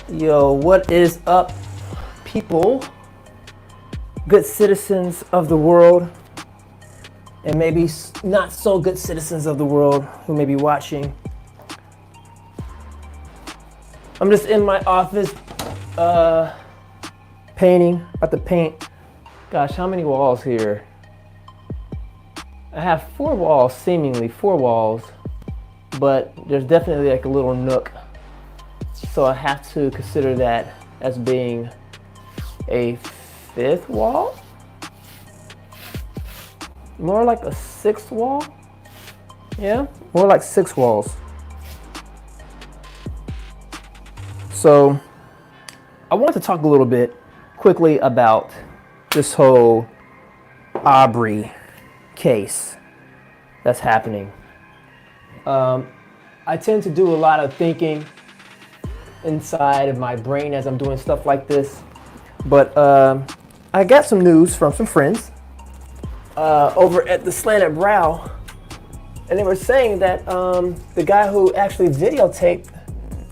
Yo, what is up, people? Good citizens of the world, and maybe not so good citizens of the world who may be watching. I'm just in my office painting, about to paint. Gosh, how many walls here? I have 4 walls, seemingly 4 walls, but there's definitely like a little nook. So I have to consider that as being a 5th wall? More like a 6th wall? Yeah, more like 6 walls. So I want to talk a little bit quickly about this whole Aubrey case that's happening. I tend to do a lot of thinking inside of my brain as I'm doing stuff like this, but I got some news from some friends over at the Slanted Brow, and they were saying that the guy who actually videotaped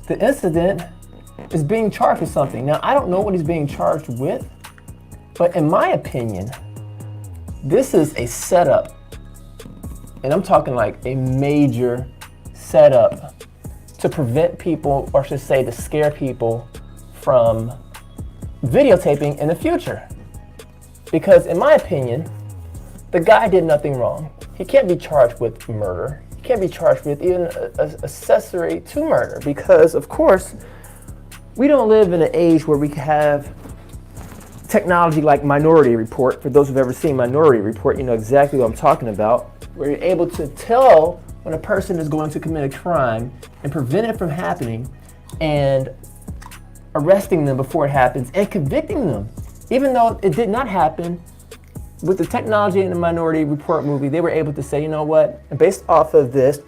the incident is being charged with something. Now, I don't know what he's being charged with, but in my opinion, this is a setup, and I'm talking like a major setup to prevent people, or I should say to scare people from videotaping in the future. Because in my opinion, the guy did nothing wrong. He can't be charged with murder. He can't be charged with even accessory to murder, because of course, we don't live in an age where we have technology like Minority Report. For those who've ever seen Minority Report, you know exactly what I'm talking about, where you're able to tell when a person is going to commit a crime and prevent it from happening, and arresting them before it happens and convicting them. Even though it did not happen, with the technology in the Minority Report movie, they were able to say, you know what, based off of this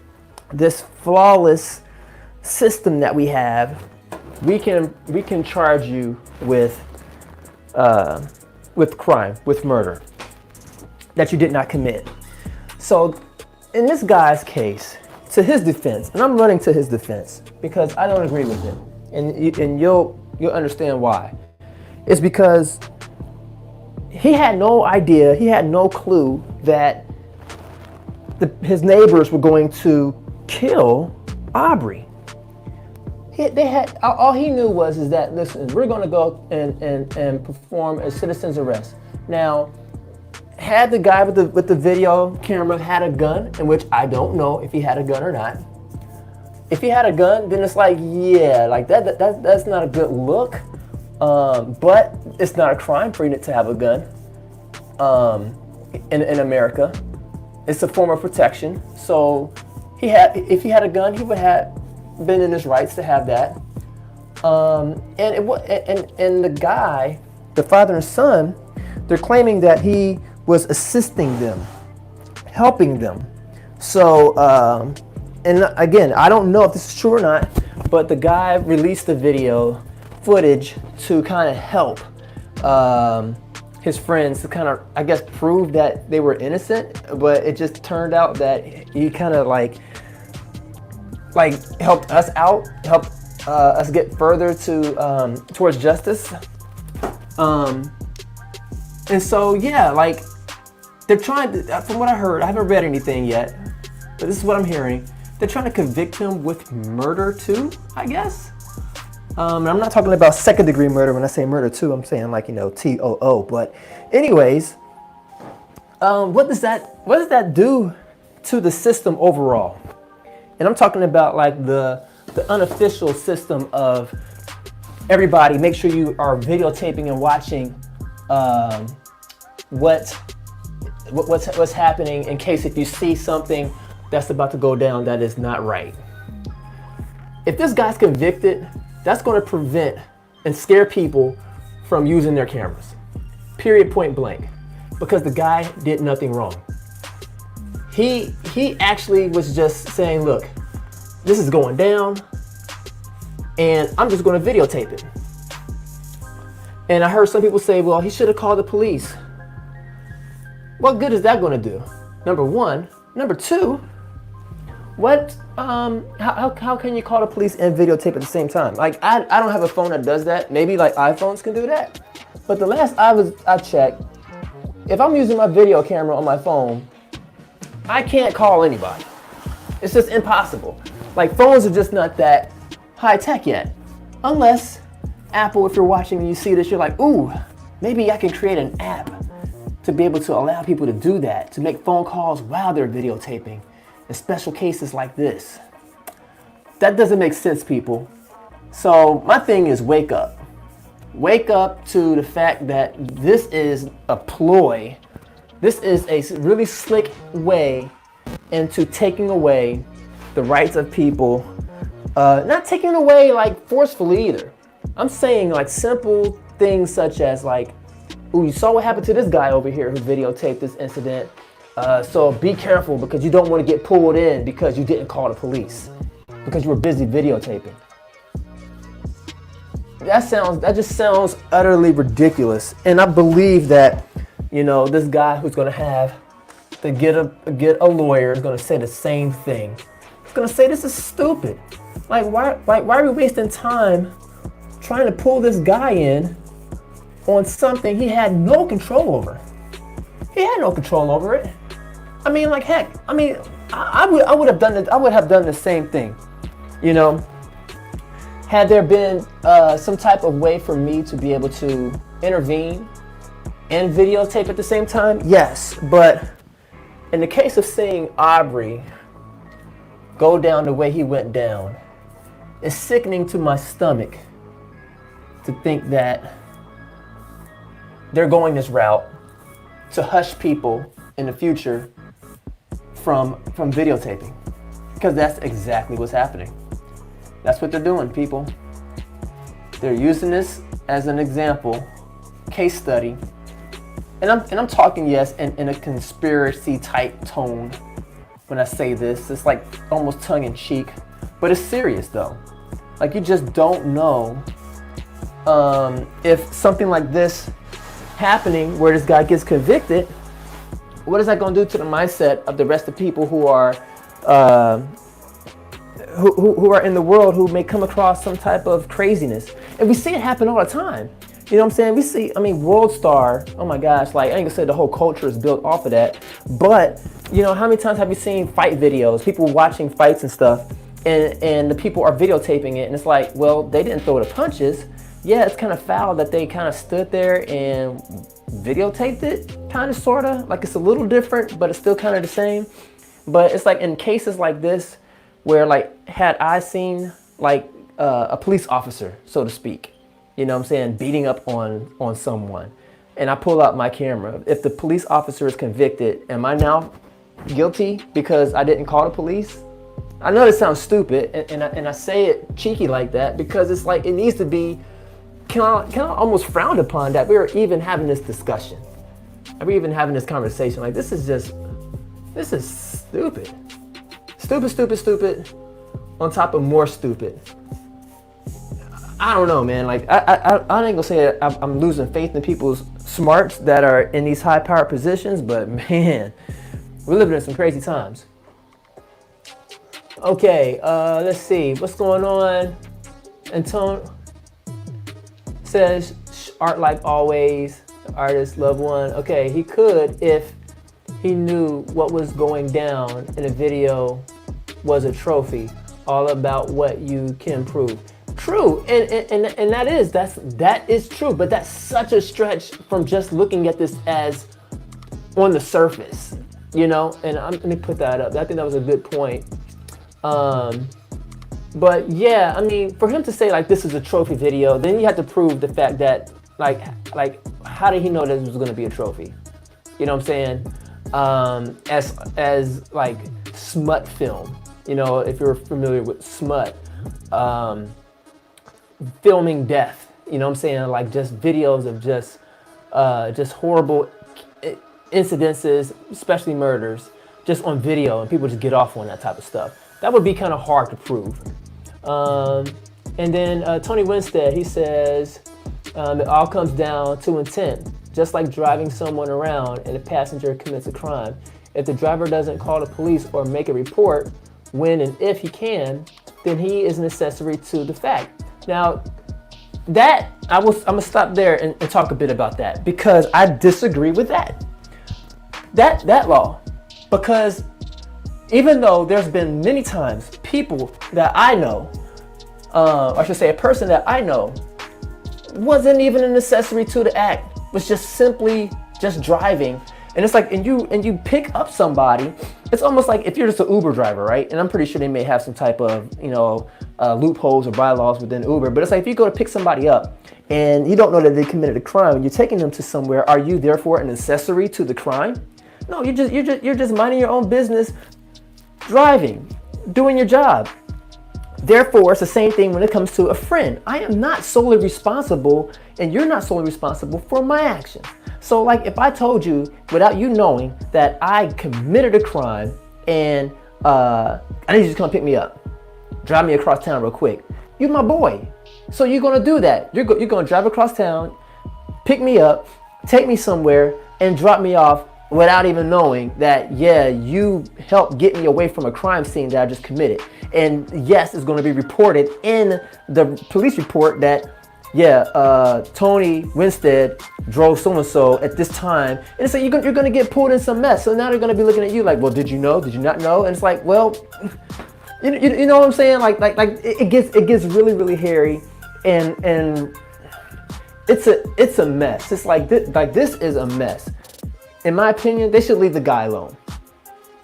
flawless system that we have, we can charge you with crime, with murder that you did not commit. So in this guy's case, to his defense, and I'm running to his defense because I don't agree with him, and you'll understand why. It's because he had no idea, he had no clue that his neighbors were going to kill Aubrey. All he knew is that, listen, we're going to go and perform a citizen's arrest. Now, had the guy with the video camera had a gun, in which I don't know if he had a gun or not. If he had a gun, then it's like, yeah, like that's not a good look. But it's not a crime for you to have a gun in America. It's a form of protection. So if he had a gun, he would have been in his rights to have that. And the guy, the father and son, they're claiming that he was assisting them, helping them. So, and again, I don't know if this is true or not, but the guy released the video footage to kind of help his friends to kind of, I guess, prove that they were innocent, but it just turned out that he kind of like helped us out, helped us get further towards justice. And so, yeah, like, they're trying to, from what I heard, I haven't read anything yet, but this is what I'm hearing. They're trying to convict him with murder too, I guess. And I'm not talking about 2nd-degree murder. When I say murder too, I'm saying like, you know, TOO. But anyways, what does that do to the system overall? And I'm talking about like the unofficial system of everybody. Make sure you are videotaping and watching what's happening, in case if you see something that's about to go down that is not right. If this guy's convicted, that's going to prevent and scare people from using their cameras. Period, point blank. Because the guy did nothing wrong. He actually was just saying, look, this is going down, and I'm just going to videotape it. And I heard some people say, well, he should have called the police. What good is that going to do? Number one. Number two, What, how can you call the police and videotape at the same time? Like, I don't have a phone that does that. Maybe like iPhones can do that. But the last I checked, if I'm using my video camera on my phone, I can't call anybody. It's just impossible. Like, phones are just not that high tech yet. Unless Apple, if you're watching and you see this, you're like, ooh, maybe I can create an app to be able to allow people to do that, to make phone calls while they're videotaping in special cases like this. That doesn't make sense, people. So my thing is wake up. Wake up to the fact that this is a ploy. This is a really slick way into taking away the rights of people. Not taking away like forcefully either. I'm saying like simple things such as like, ooh, you saw what happened to this guy over here who videotaped this incident. So be careful because you don't want to get pulled in because you didn't call the police because you were busy videotaping. That just sounds utterly ridiculous. And I believe that, you know, this guy who's going to have to get a lawyer is going to say the same thing. He's going to say this is stupid. Like why are we wasting time trying to pull this guy in on something he had no control over? He had no control over it. I mean, like heck. I mean, I would have done it. I would have done the same thing. You know, had there been some type of way for me to be able to intervene and videotape at the same time, yes. But in the case of seeing Aubrey go down the way he went down, it's sickening to my stomach to think that they're going this route to hush people in the future from videotaping, because that's exactly what's happening. That's what they're doing, people. They're using this as an example, case study, and I'm talking, yes, in a conspiracy type tone when I say this. It's like almost tongue in cheek, but it's serious though. Like, you just don't know if something like this happening where this guy gets convicted, what is that going to do to the mindset of the rest of people who are who are in the world who may come across some type of craziness? And we see it happen all the time. You know what I'm saying? We see, I mean, World Star, oh my gosh, like, I ain't gonna say the whole culture is built off of that, but, you know, how many times have you seen fight videos, people watching fights and stuff, and the people are videotaping it, and it's like, well, they didn't throw the punches. Yeah, it's kind of foul that they kind of stood there and videotaped it, kind of, sort of. Like, it's a little different, but it's still kind of the same. But it's like in cases like this, where, like, had I seen, like, a police officer, so to speak, you know what I'm saying, beating up on someone, and I pull out my camera, if the police officer is convicted, am I now guilty because I didn't call the police? I know this sounds stupid, and I say it cheeky like that because it's like, it needs to be kind of almost frowned upon that we're even having this discussion. We're even having this conversation. Like, this is stupid. Stupid on top of more stupid. I don't know, man. Like, I ain't gonna say I'm losing faith in people's smarts that are in these high power positions, but man, we're living in some crazy times. Okay, let's see. What's going on? Antone says, art like always, artist, loved one. Okay, he could if he knew what was going down in a video was a trophy, all about what you can prove. True, and that is true, but that's such a stretch from just looking at this as on the surface, you know. And let me put that up. I think that was a good point. But yeah, I mean, for him to say like this is a trophy video, then you have to prove the fact that like how did he know that this was going to be a trophy? You know what I'm saying? As like smut film, you know, if you're familiar with smut, filming death, you know what I'm saying? Like just videos of just horrible incidences, especially murders, just on video, and people just get off on that type of stuff. That would be kind of hard to prove. And then Tony Winstead, he says, it all comes down to intent. Just like driving someone around and a passenger commits a crime. If the driver doesn't call the police or make a report, when and if he can, then he is an accessory to the fact. Now, that I'm gonna stop there and talk a bit about that, because I disagree with that law. Because even though there's been many times people that I know, I should say a person that I know, wasn't even an accessory to the act, was just simply just driving. And it's like, and you pick up somebody, it's almost like if you're just an Uber driver, right? And I'm pretty sure they may have some type of, loopholes or bylaws within Uber, but it's like if you go to pick somebody up and you don't know that they committed a crime and you're taking them to somewhere, are you therefore an accessory to the crime? No, you're just minding your own business, driving, doing your job. Therefore, it's the same thing when it comes to a friend. I am not solely responsible, and you're not solely responsible for my actions. So like if I told you without you knowing that I committed a crime and I need you to come pick me up, drive me across town real quick. You're my boy. So you're gonna do that. You're gonna drive across town, pick me up, take me somewhere, and drop me off without even knowing that, yeah, you helped get me away from a crime scene that I just committed. And yes, it's going to be reported in the police report that, yeah, Tony Winstead drove so-and-so at this time. And so you're going to get pulled in some mess. So now they're going to be looking at you like, well, did you know? Did you not know? And it's like, well, you know what I'm saying? Like it gets really, really hairy, and it's a mess. It's like this is a mess. In my opinion, they should leave the guy alone.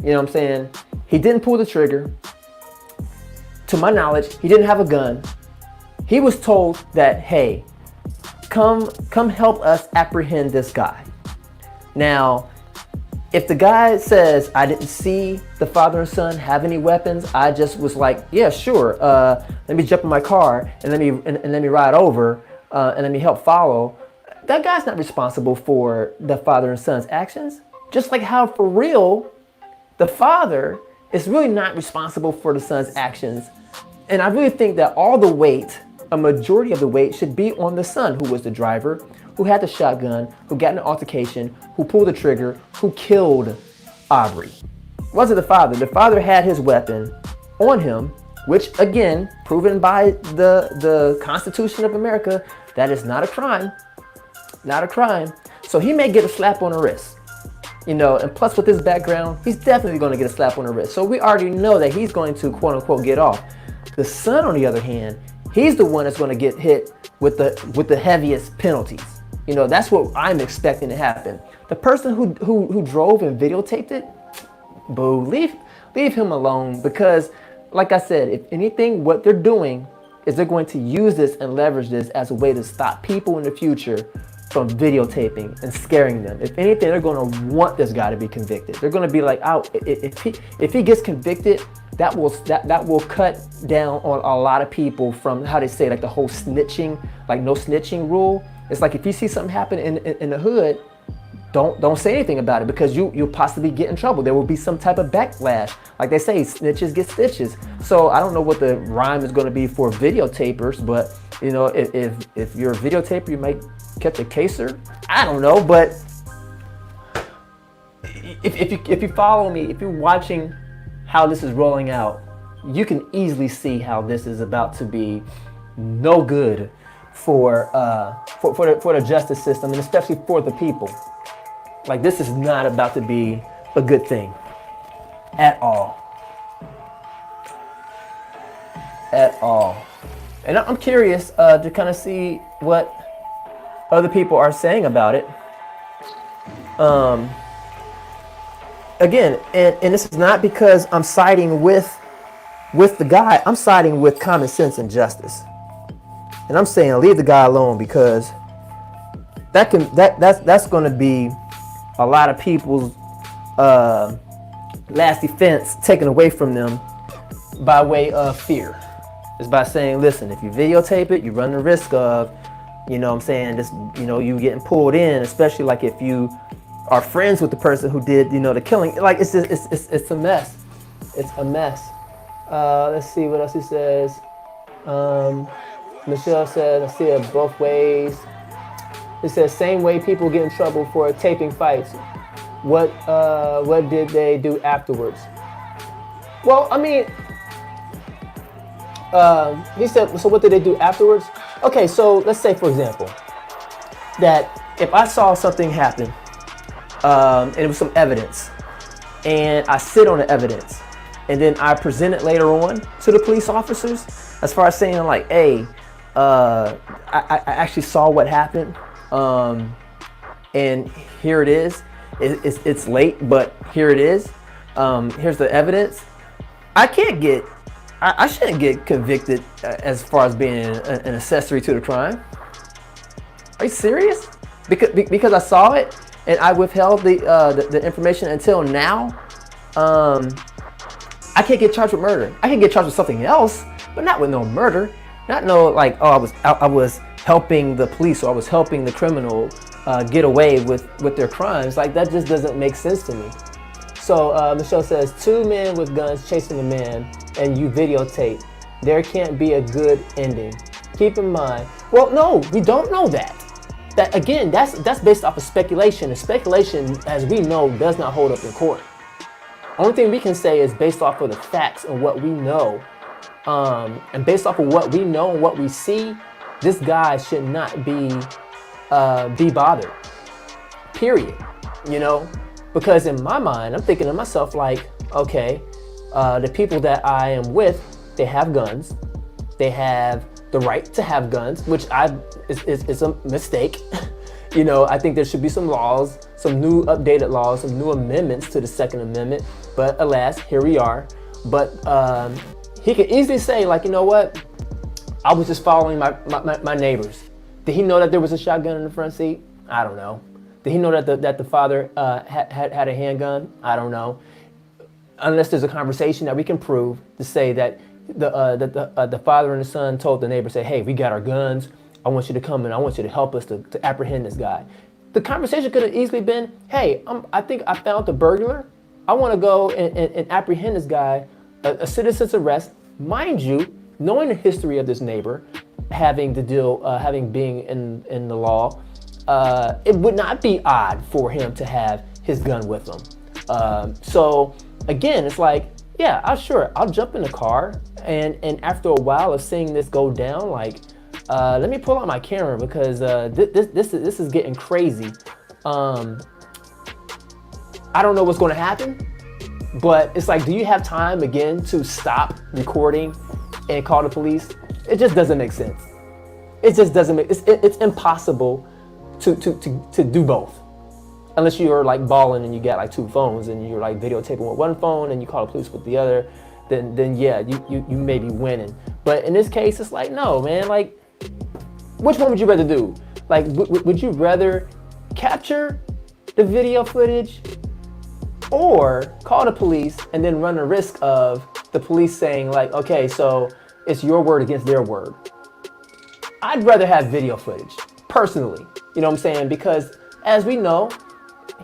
You know what I'm saying? He didn't pull the trigger. To my knowledge, he didn't have a gun. He was told that, hey, come help us apprehend this guy. Now, if the guy says, I didn't see the father and son have any weapons, I just was like, yeah, sure. Let me jump in my car and let me ride over and let me help follow. That guy's not responsible for the father and son's actions. Just like how for real, the father is really not responsible for the son's actions. And I really think that all the weight, a majority of the weight, should be on the son, who was the driver, who had the shotgun, who got in an altercation, who pulled the trigger, who killed Aubrey. It wasn't the father. The father had his weapon on him, which again, proven by the Constitution of America, that is not a crime. Not a crime. So he may get a slap on the wrist, and plus with his background, he's definitely going to get a slap on the wrist. So we already know that he's going to quote unquote get off. The son, on the other hand, he's the one that's going to get hit with the heaviest penalties. That's what I'm expecting to happen. The person who drove and videotaped it, boo, leave him alone, because like I said, if anything, what they're doing is they're going to use this and leverage this as a way to stop people in the future from videotaping and scaring them. If anything, they're going to want this guy to be convicted. They're going to be like, oh, if he gets convicted, that will cut down on a lot of people from, how they say, like the whole snitching, like no snitching rule. It's like if you see something happen in the hood, don't say anything about it, because you'll possibly get in trouble. There will be some type of backlash. Like they say, snitches get stitches. So I don't know what the rhyme is going to be for videotapers, but if you're a videotaper, you might catch a caser. I don't know, but if you follow me, if you're watching how this is rolling out, you can easily see how this is about to be no good for the justice system, and especially for the people. Like, this is not about to be a good thing at all. At all. And I'm curious to kind of see what other people are saying about it. Again, and this is not because I'm siding with the guy. I'm siding with common sense and justice. And I'm saying leave the guy alone, because that's going to be a lot of people's last defense taken away from them by way of fear. Is by saying, listen, if you videotape it, you run the risk of, you getting pulled in, especially like if you are friends with the person who did, the killing. Like, it's a mess. It's a mess. Let's see what else he says. Michelle said, I see it both ways. It says, same way people get in trouble for taping fights. What did they do afterwards? Well, I mean, he said, so what did they do afterwards? Okay, so let's say, for example, that if I saw something happen, and it was some evidence, and I sit on the evidence, and then I present it later on to the police officers, as far as saying like, hey, I actually saw what happened, and here it is. It's late, but here it is. Here's the evidence. I shouldn't get convicted as far as being an accessory to the crime. Are you serious? Because I saw it and I withheld the information until now. I can't get charged with murder. I can get charged with something else, but not with no murder. Not no like, oh, I was helping the police, or I was helping the criminal get away with their crimes. Like, that just doesn't make sense to me. So Michelle says, 2 men with guns chasing a man and you videotape. There can't be a good ending. Keep in mind, well, no, we don't know that. That again, that's based off of speculation. And speculation, as we know, does not hold up in court. Only thing we can say is based off of the facts and what we know. And based off of what we know and what we see, this guy should not be bothered. Period. You know? Because in my mind, I'm thinking to myself like, okay, the people that I am with, they have guns. They have the right to have guns, which is a mistake. You know, I think there should be some laws, some new updated laws, some new amendments to the Second Amendment. But alas, here we are. But he could easily say like, you know what? I was just following my neighbors. Did he know that there was a shotgun in the front seat? I don't know. Did he know that the father had a handgun? I don't know. Unless there's a conversation that we can prove to say that the father and the son told the neighbor, say, hey, we got our guns. I want you to come and I want you to help us to apprehend this guy. The conversation could have easily been, hey, I think I found the burglar. I want to go and apprehend this guy, a citizen's arrest. Mind you, knowing the history of this neighbor, having being in the law, it would not be odd for him to have his gun with him. So again, it's like, yeah, I'll jump in the car, and after a while of seeing this go down, like, let me pull out my camera because this is getting crazy. I don't know what's going to happen, but it's like, do you have time again to stop recording and call the police? It just doesn't make sense. It just doesn't make it's impossible to do both, unless you're like balling and you got like 2 phones and you're like videotaping with one phone and you call the police with the other. Then yeah, you may be winning. But in this case, it's like, no, man. Like, which one would you rather do? Like, would you rather capture the video footage or call the police and then run the risk of the police saying like, okay, so it's your word against their word? I'd rather have video footage, personally. You know what I'm saying? Because as we know,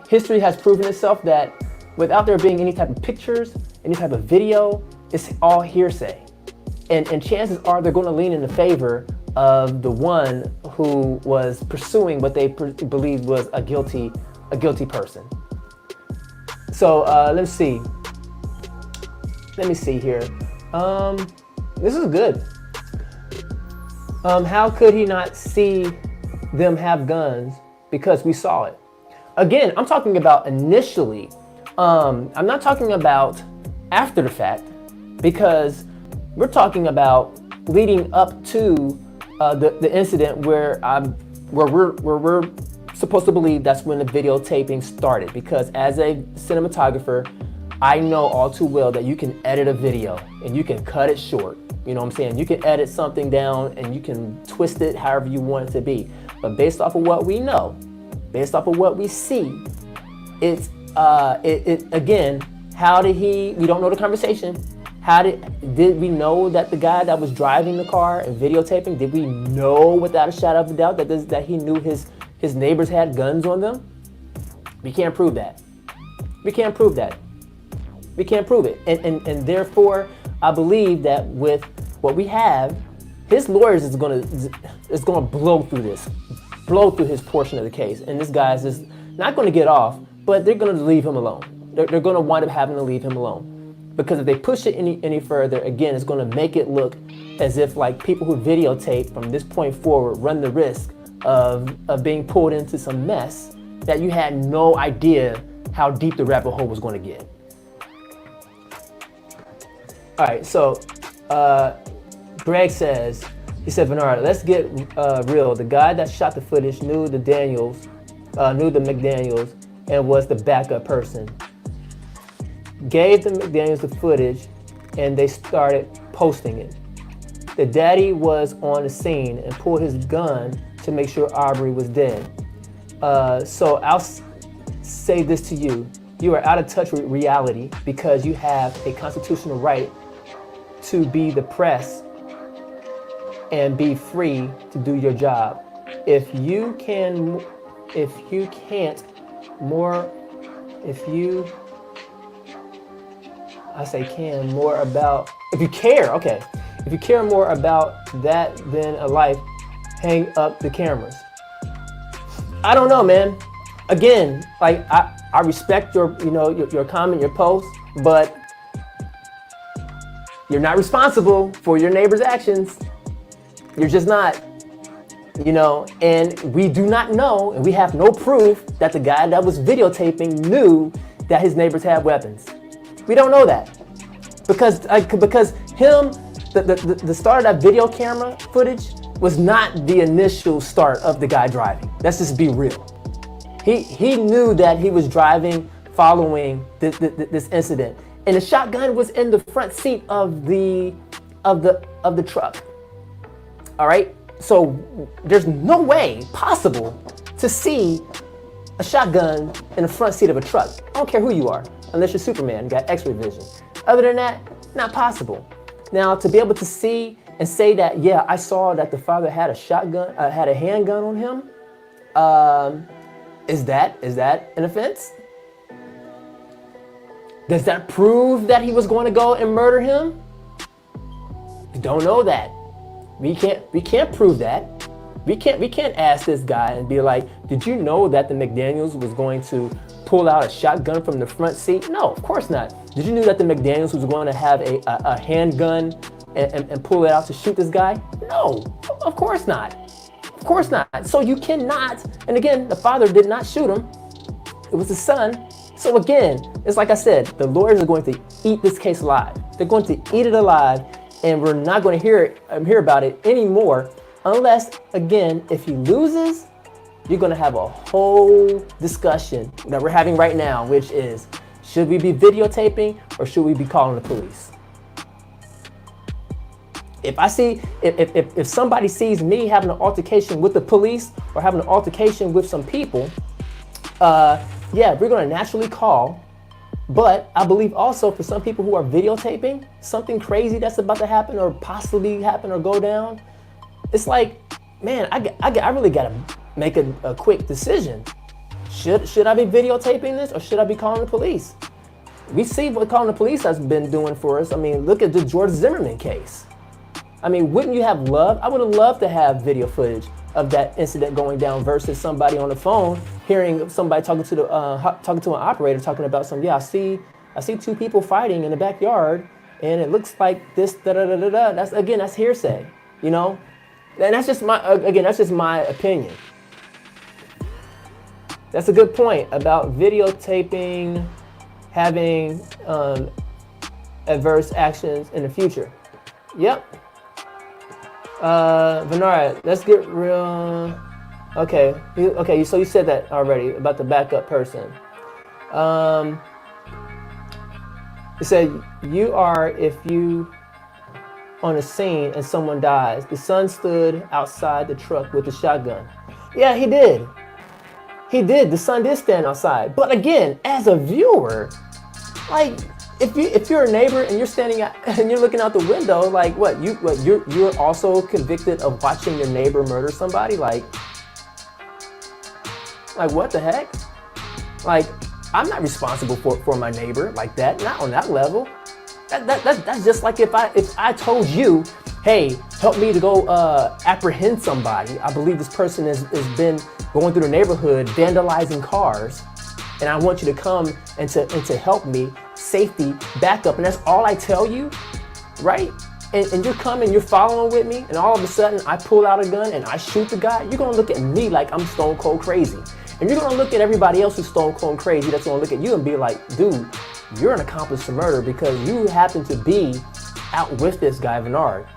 history has proven itself that without there being any type of pictures, any type of video, it's all hearsay. And chances are they're going to lean in the favor of the one who was pursuing what they believed was a guilty person. So let's see. Let me see here. This is good. How could he not see them have guns? Because we saw it. Again, I'm talking about initially. I'm not talking about after the fact, because we're talking about leading up to the incident where we're supposed to believe that's when the videotaping started. Because as a cinematographer, I know all too well that you can edit a video and you can cut it short. You know what I'm saying? You can edit something down and you can twist it however you want it to be. But based off of what we know, based off of what we see, it's again, how did we don't know the conversation. Did we know that the guy that was driving the car and videotaping, did we know without a shadow of a doubt that he knew his neighbors had guns on them? We can't prove that. We can't prove that. We can't prove it. And therefore, I believe that with what we have, his lawyers is gonna blow through his portion of the case. And this guy's just not gonna get off, but they're gonna leave him alone. They're gonna wind up having to leave him alone. Because if they push it any further, again, it's gonna make it look as if like people who videotape from this point forward run the risk of being pulled into some mess that you had no idea how deep the rabbit hole was going to get. All right, so Greg says, he said, Bernard, let's get real. The guy that shot the footage knew the McDaniels and was the backup person. Gave the McDaniels the footage and they started posting it. The daddy was on the scene and pulled his gun to make sure Aubrey was dead. So I'll say this to you. You are out of touch with reality because you have a constitutional right to be the press and be free to do your job. If you care more about that than a life, hang up the cameras. I don't know, man. Again, like I respect your comment, your post, but you're not responsible for your neighbor's actions. You're just not, and we do not know, and we have no proof that the guy that was videotaping knew that his neighbors had weapons. We don't know that because him, the start of that video camera footage was not the initial start of the guy driving. Let's just be real. He knew that he was driving following this incident, and the shotgun was in the front seat of the truck. All right, so there's no way possible to see a shotgun in the front seat of a truck. I don't care who you are, unless you're Superman, got X-ray vision. Other than that, not possible. Now, to be able to see and say that, yeah, I saw that the father had a shotgun, had a handgun on him, is that an offense? Does that prove that he was going to go and murder him? We don't know that. We can't prove that. We can't ask this guy and be like, did you know that the McDaniels was going to pull out a shotgun from the front seat? No, of course not. Did you know that the McDaniels was going to have a handgun and pull it out to shoot this guy? No, of course not. Of course not. So you cannot, and again, the father did not shoot him. It was the son. So again, it's like I said, the lawyers are going to eat this case alive. They're going to eat it alive, and we're not going to hear about it anymore unless, again, if he loses, you're going to have a whole discussion that we're having right now, which is, should we be videotaping or should we be calling the police? If somebody sees me having an altercation with the police or having an altercation with some people, yeah, we're going to naturally call. But I believe also for some people who are videotaping something crazy that's about to happen or possibly happen or go down, it's like, man, I really got to make a quick decision. Should I be videotaping this or should I be calling the police? We see what calling the police has been doing for us. I mean, look at the George Zimmerman case. I mean, wouldn't you have loved? I would have loved to have video footage of that incident going down versus somebody on the phone hearing somebody talking to an operator talking about some. Yeah, I see two people fighting in the backyard, and it looks like this. Da da da da da. That's hearsay, and that's just my opinion. That's a good point about videotaping having adverse actions in the future. Yep. Bernard, let's get real. Okay, so you said that already about the backup person. It said, you are if you on a scene and someone dies. The son stood outside the truck with the shotgun. Yeah, he did. The son did stand outside. But again, as a viewer, like, if you're a neighbor and you're standing out and you're looking out the window, like you're also convicted of watching your neighbor murder somebody, like what the heck? Like, I'm not responsible for my neighbor like that, not on that level. That's just like if I told you, hey, help me to go apprehend somebody. I believe this person has been going through the neighborhood vandalizing cars, and I want you to come and to help me, safety, backup, and that's all I tell you, right? and you're coming, you're following with me, and all of a sudden I pull out a gun and I shoot the guy, you're gonna look at me like I'm stone cold crazy. And you're gonna look at everybody else who's stone cold crazy that's gonna look at you and be like, dude, you're an accomplice to murder because you happen to be out with this guy, Bernard,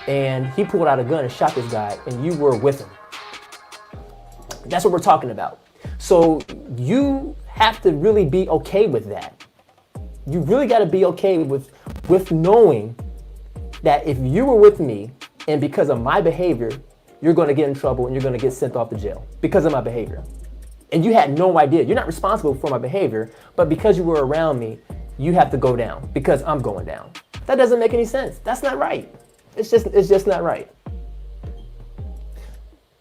and he pulled out a gun and shot this guy, and you were with him. That's what we're talking about. So you have to really be okay with that. You really gotta be okay with knowing that if you were with me and because of my behavior, you're gonna get in trouble and you're gonna get sent off to jail because of my behavior. And you had no idea. You're not responsible for my behavior, but because you were around me, you have to go down because I'm going down. That doesn't make any sense. That's not right. It's just not right.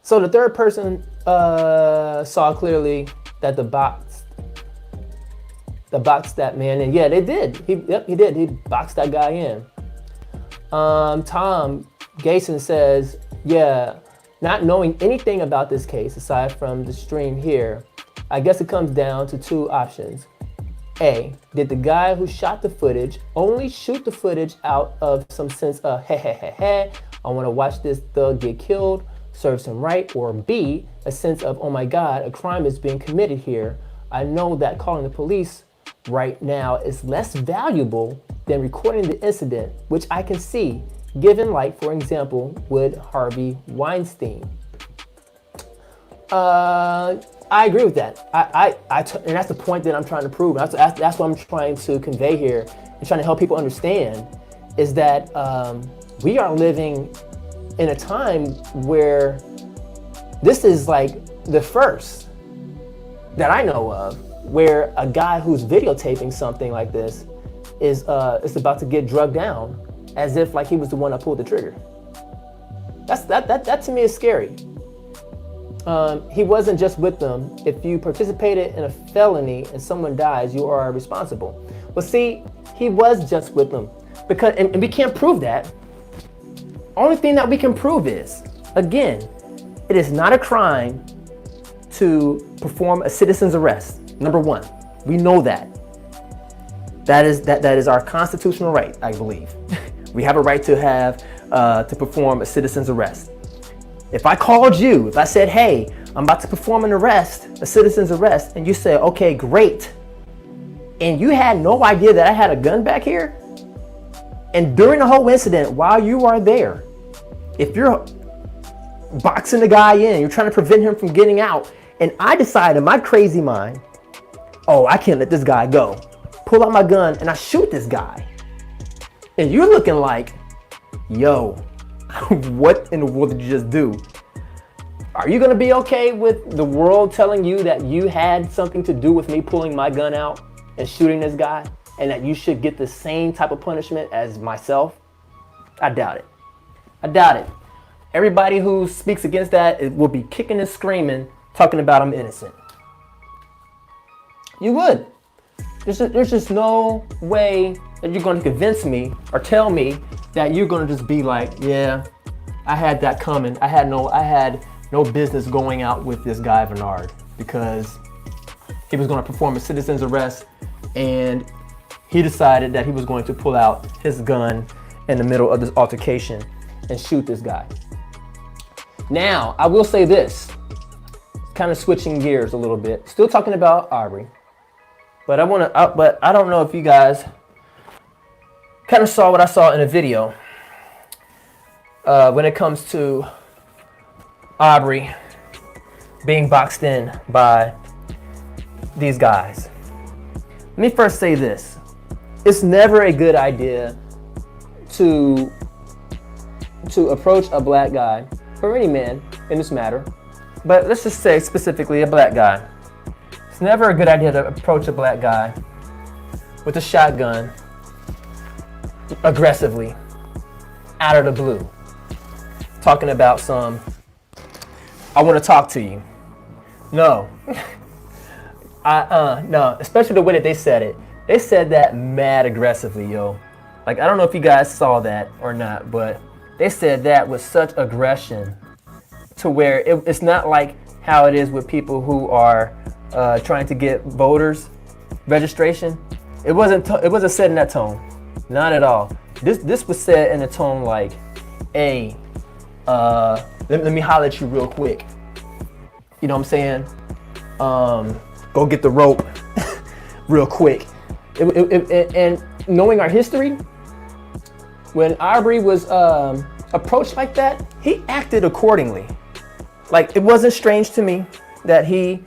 So the third person saw clearly that the boxed that man, and yeah, they did. He did. He boxed that guy in. Tom Gason says, yeah, not knowing anything about this case aside from the stream here, I guess it comes down to two options. A, did the guy who shot the footage only shoot the footage out of some sense of, I want to watch this thug get killed, serves him right? Or B, a sense of, oh my God, a crime is being committed here. I know that calling the police right now is less valuable than recording the incident, which I can see, given like, for example, with Harvey Weinstein. I agree with that. And that's the point that I'm trying to prove. That's what I'm trying to convey here and trying to help people understand is that we are living in a time where this is like the first that I know of where a guy who's videotaping something like this is about to get drugged down as if like he was the one that pulled the trigger. That to me is scary. He wasn't just with them. If you participated in a felony and someone dies, you are responsible. Well, see, he was just with them because, and we can't prove that. Only thing that we can prove is, again, it is not a crime to perform a citizen's arrest. Number one, we know that. That is our constitutional right, I believe. We have a right to perform a citizen's arrest. If I called you, if I said, hey, I'm about to perform an arrest, a citizen's arrest, and you said, okay, great, and you had no idea that I had a gun back here, and during the whole incident, while you are there, if you're boxing the guy in, you're trying to prevent him from getting out, and I decide in my crazy mind, oh, I can't let this guy go, pull out my gun, and I shoot this guy, and you're looking like, yo, what in the world did you just do? Are you gonna be okay with the world telling you that you had something to do with me pulling my gun out and shooting this guy and that you should get the same type of punishment as myself? I doubt it. I doubt it. Everybody who speaks against that will be kicking and screaming, talking about I'm innocent. You would. There's just no way that you're going to convince me or tell me that you're going to just be like, yeah, I had that coming. I had no business going out with this guy Bernard because he was going to perform a citizen's arrest and he decided that he was going to pull out his gun in the middle of this altercation and shoot this guy. Now, I will say this, kind of switching gears a little bit, still talking about Aubrey, but I don't know if you guys kind of saw what I saw in a video when it comes to Aubrey being boxed in by these guys. Let me first say this. It's never a good idea to approach a black guy, or any man in this matter, but let's just say specifically a black guy. It's never a good idea to approach a black guy with a shotgun aggressively, out of the blue, talking about I want to talk to you. No. No, especially the way that they said it. They said that mad aggressively, yo. Like, I don't know if you guys saw that or not, but they said that with such aggression to where it's not like how it is with people who are trying to get voters registration. It wasn't said in that tone. Not at all. This was said in a tone like, hey, let me holler at you real quick. You know what I'm saying? Go get the rope real quick. And knowing our history, when Aubrey was approached like that, he acted accordingly. Like, it wasn't strange to me that he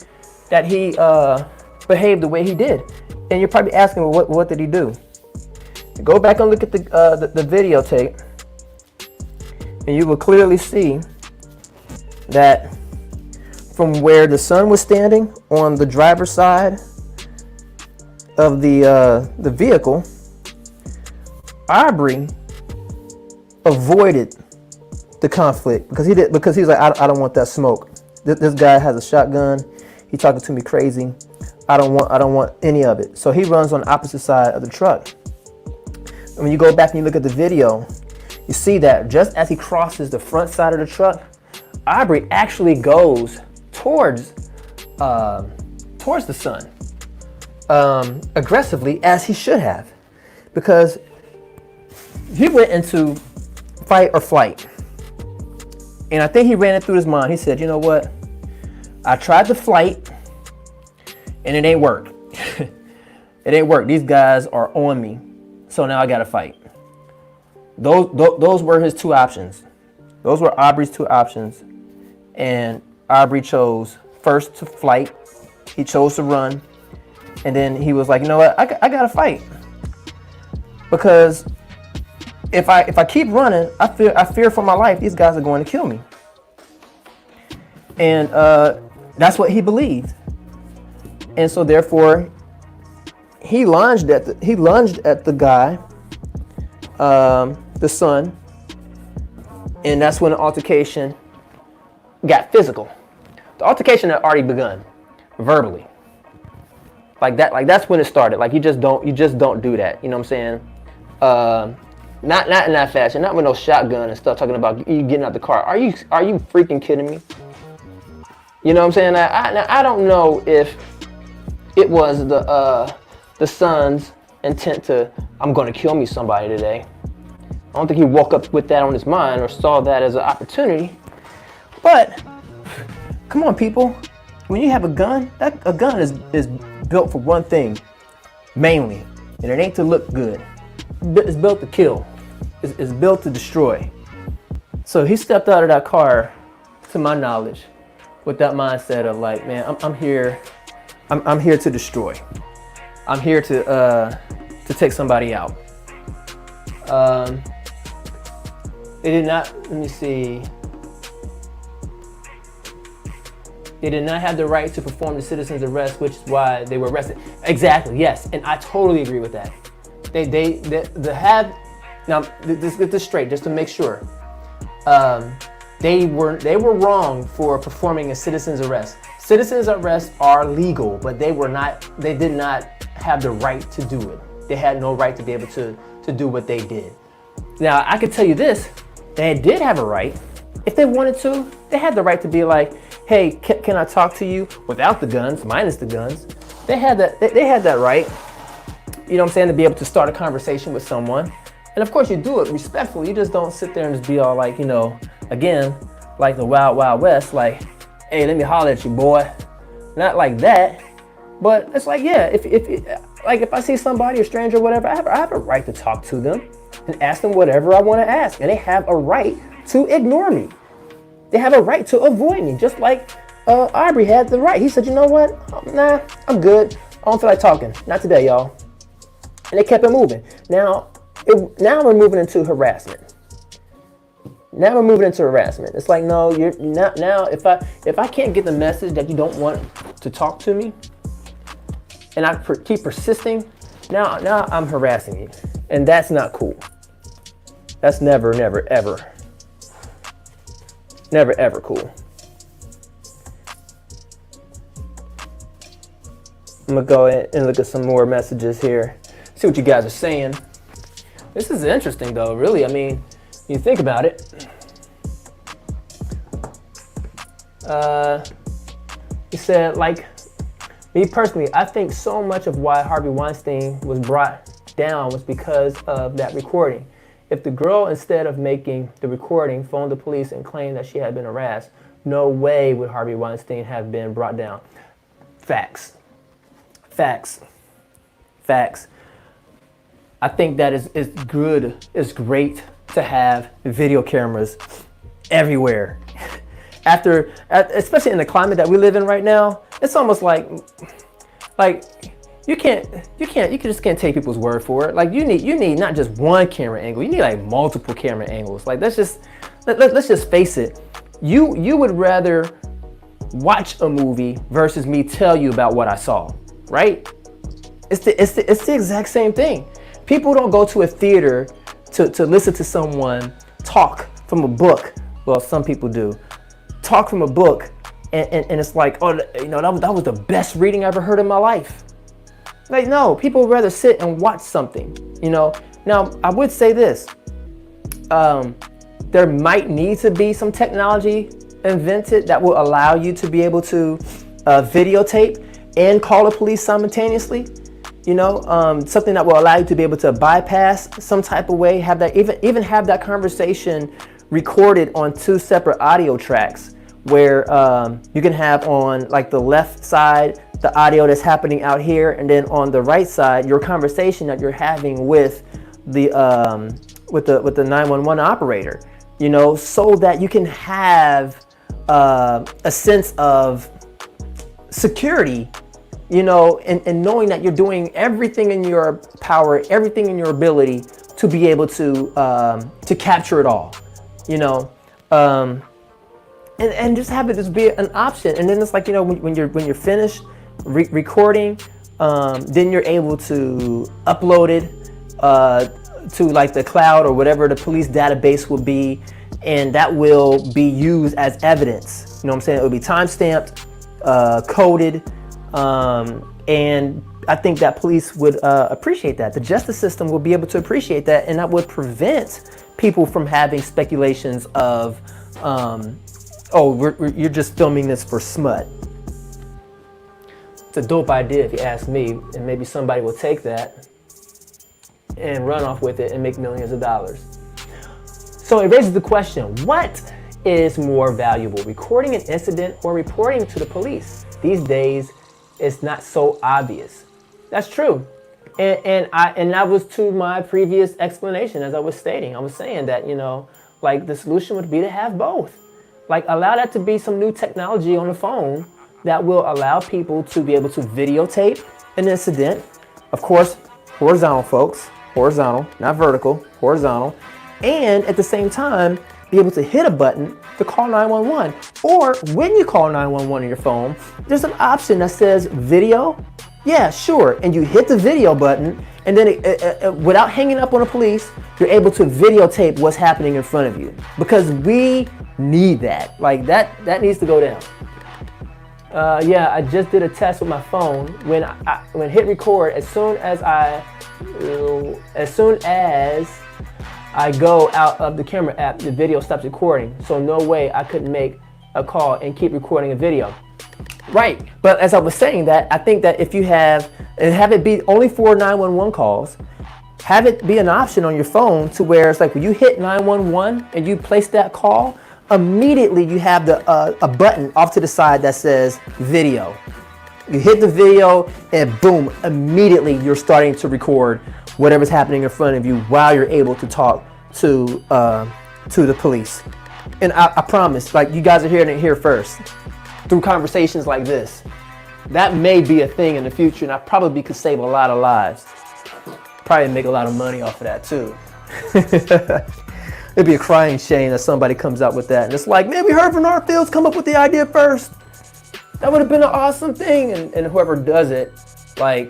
behaved the way he did. And you're probably asking, well, what did he do? Go back and look at the videotape, and you will clearly see that from where the son was standing on the driver's side of the vehicle, Aubrey avoided the conflict because he's like, I don't want that smoke. This guy has a shotgun. He talking to me crazy. I don't want any of it. So he runs on the opposite side of the truck. And when you go back and you look at the video, you see that just as he crosses the front side of the truck, Aubrey actually goes towards the son aggressively, as he should have, because he went into fight or flight. And I think he ran it through his mind. He said, you know what? I tried to flight and it ain't work. It ain't work. These guys are on me. So now I gotta fight. Those were his two options. Those were Aubrey's two options. And Aubrey chose first to flight. He chose to run. And then he was like, you know what? I gotta fight. Because if I keep running, I fear for my life. These guys are going to kill me. And that's what he believed. And so therefore, he lunged at the guy, the son, and that's when the altercation got physical. The altercation had already begun, verbally. Like that's when it started. Like you just don't do that. You know what I'm saying? Not in that fashion. Not with no shotgun and stuff. Talking about you getting out the car. Are you freaking kidding me? You know what I'm saying? I don't know if it was the son's intent to, I'm going to kill me somebody today. I don't think he woke up with that on his mind or saw that as an opportunity. But come on, people. When you have a gun, a gun is built for one thing, mainly, and it ain't to look good. It's built to kill. It's built to destroy. So he stepped out of that car, to my knowledge, with that mindset of like, man, I'm here to destroy. I'm here to take somebody out. They did not. Let me see. They did not have the right to perform the citizen's arrest, which is why they were arrested. Exactly, yes, and I totally agree with that. They have, now let's get this straight, just to make sure. They were wrong for performing a citizen's arrest. Citizen's arrests are legal, but they did not have the right to do it. They had no right to be able to do what they did. Now, I can tell you this, they did have a right. If they wanted to, they had the right to be like, hey, can I talk to you without the guns, minus the guns? They had that right, you know what I'm saying, to be able to start a conversation with someone. And of course you do it respectfully. You just don't sit there and just be all like, you know, again, like the Wild Wild West, like, hey, let me holler at you, boy. Not like that, but it's like, yeah, if I see somebody, a stranger or whatever, I have a right to talk to them and ask them whatever I want to ask. And they have a right to ignore me. They have a right to avoid me, just like Aubrey had the right. He said, you know what? Nah, I'm good. I don't feel like talking. Not today, y'all. And they kept it moving. Now we're moving into harassment. It's like, no, you're not. Now, if I can't get the message that you don't want to talk to me, and I keep persisting, now I'm harassing you, and that's not cool. That's never, ever cool. I'm gonna go ahead and look at some more messages here. See what you guys are saying. This is interesting though, really. I mean, you think about it. He said, like, me personally, I think so much of why Harvey Weinstein was brought down was because of that recording. If the girl, instead of making the recording, phoned the police and claimed that she had been harassed, no way would Harvey Weinstein have been brought down. Facts. Facts. Facts. I think that is good. It's great to have video cameras everywhere. Especially in the climate that we live in right now, it's almost like you just can't take people's word for it. Like you need not just one camera angle, you need like multiple camera angles. Like let's just face it. You would rather watch a movie versus me tell you about what I saw, right? It's the exact same thing. People don't go to a theater to listen to someone talk from a book. Well, some people do. Talk from a book, and it's like, oh, that was the best reading I ever heard in my life. Like, no, people would rather sit and watch something, Now, I would say this. There might need to be some technology invented that will allow you to be able to videotape and call the police simultaneously. Something that will allow you to be able to bypass some type of way, have that even have that conversation recorded on two separate audio tracks, where you can have on like the left side the audio that's happening out here, and then on the right side your conversation that you're having with the 911 operator. So that you can have a sense of security. And knowing that you're doing everything in your power, everything in your ability to be able to capture it all, and just have it just be an option. And then it's like, when you're finished recording, then you're able to upload it to like the cloud or whatever the police database will be, and that will be used as evidence. You know what I'm saying? It will be time-stamped, coded. And I think that police would appreciate that. The justice system will be able to appreciate that, and that would prevent people from having speculations of, you're just filming this for smut. It's a dope idea if you ask me, and maybe somebody will take that and run off with it and make millions of dollars. So it raises the question, what is more valuable, recording an incident or reporting to the police? These days, it's not so obvious. That's true. And that was to my previous explanation, as I was stating. I was saying that, like the solution would be to have both. Like allow that to be some new technology on the phone that will allow people to be able to videotape an incident. Of course, horizontal, folks. Horizontal, not vertical, horizontal. And at the same time, be able to hit a button to call 911. Or when you call 911 on your phone, there's an option that says video. Yeah, sure. And you hit the video button, and then without hanging up on the police, you're able to videotape what's happening in front of you. Because we need that. Like that needs to go down. Yeah, I just did a test with my phone. When hit record, as soon as I go out of the camera app, the video stops recording. So no way I could make a call and keep recording a video. Right, but as I was saying that, I think that if you have it be only for 911 calls, have it be an option on your phone to where it's like when you hit 911 and you place that call, immediately you have a button off to the side that says video. You hit the video and boom, immediately you're starting to record whatever's happening in front of you while you're able to talk to the police. And I promise, like you guys are hearing it here first, through conversations like this. That may be a thing in the future, and I probably could save a lot of lives. Probably make a lot of money off of that too. It'd be a crying shame that somebody comes out with that. And it's like, man, we heard from Northfield's come up with the idea first. That would have been an awesome thing. And whoever does it, like,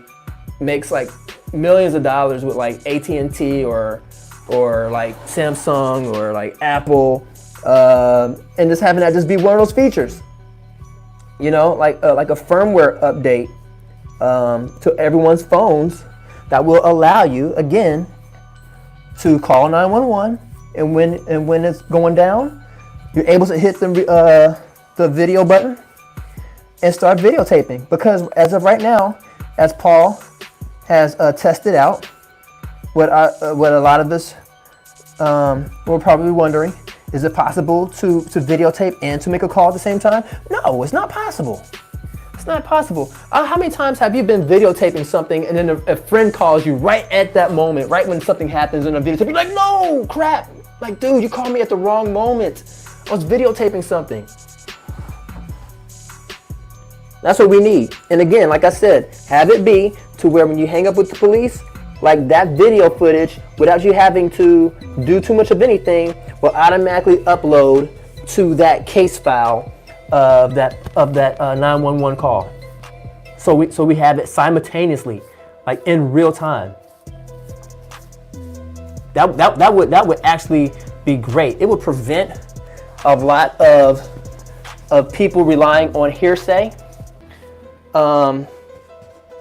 makes like millions of dollars with like AT&T or like Samsung or like Apple, and just having that just be one of those features. Like a firmware update to everyone's phones that will allow you, again, to call 911, and when it's going down, you're able to hit the video button and start videotaping. Because as of right now, as Paul has tested out, what a lot of us we're probably wondering, is it possible to videotape and to make a call at the same time? No, it's not possible. It's not possible. How many times have you been videotaping something and then a friend calls you right at that moment, right when something happens in a videotape? You're like, no, crap. Like, dude, you called me at the wrong moment. I was videotaping something. That's what we need. And again, like I said, have it be to where when you hang up with the police, like that video footage, without you having to do too much of anything, will automatically upload to that case file of that 911 call. So we have it simultaneously, like in real time. That would actually be great. It would prevent a lot of people relying on hearsay. And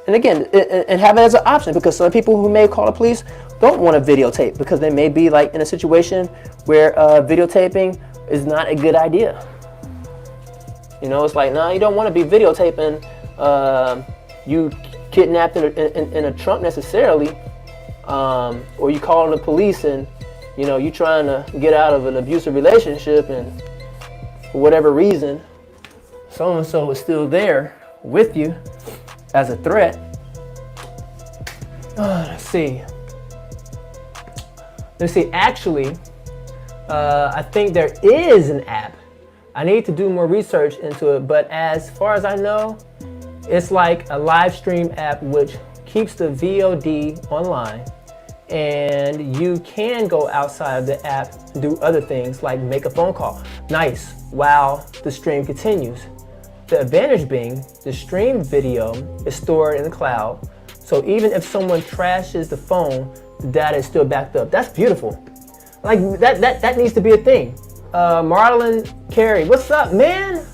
again, and have it as an option, because some people who may call the police don't want to videotape because they may be like in a situation where videotaping is not a good idea. You know, it's like, no, you don't want to be videotaping you kidnapped in a trunk necessarily, or you calling the police and, you know, you trying to get out of an abusive relationship and for whatever reason, so-and-so is still there with you as a threat. Let's see. Actually, I think there is an app. I need to do more research into it, but as far as I know, it's like a live stream app which keeps the VOD online, and you can go outside of the app and do other things like make a phone call. Nice, while the stream continues. The advantage being the stream video is stored in the cloud, so even if someone trashes the phone, the data is still backed up. That's beautiful. Like that needs to be a thing. Marlon Carey, what's up, man?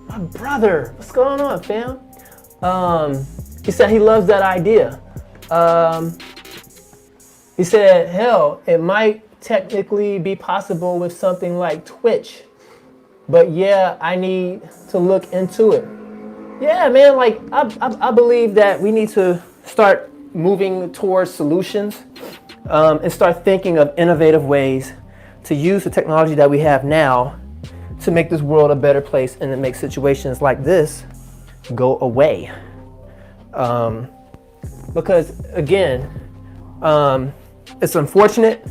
My brother, what's going on, fam? He said he loves that idea. He said, hell, it might technically be possible with something like Twitch, but yeah, I need to look into it. Yeah, man, like I believe that we need to start moving towards solutions and start thinking of innovative ways to use the technology that we have now to make this world a better place and to make situations like this go away. Because again, it's unfortunate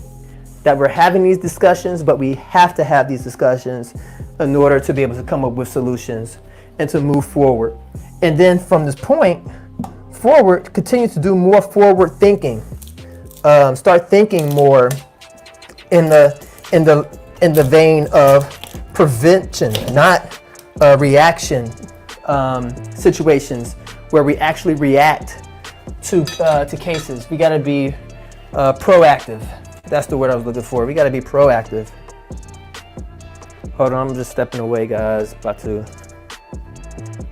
that we're having these discussions, but we have to have these discussions in order to be able to come up with solutions and to move forward. And then from this point forward, continue to do more forward thinking. Start thinking more in the vein of prevention, not reaction situations where we actually react to cases. We got to be proactive. That's the word I was looking for. We got to be proactive. Hold on, I'm just stepping away, guys. About to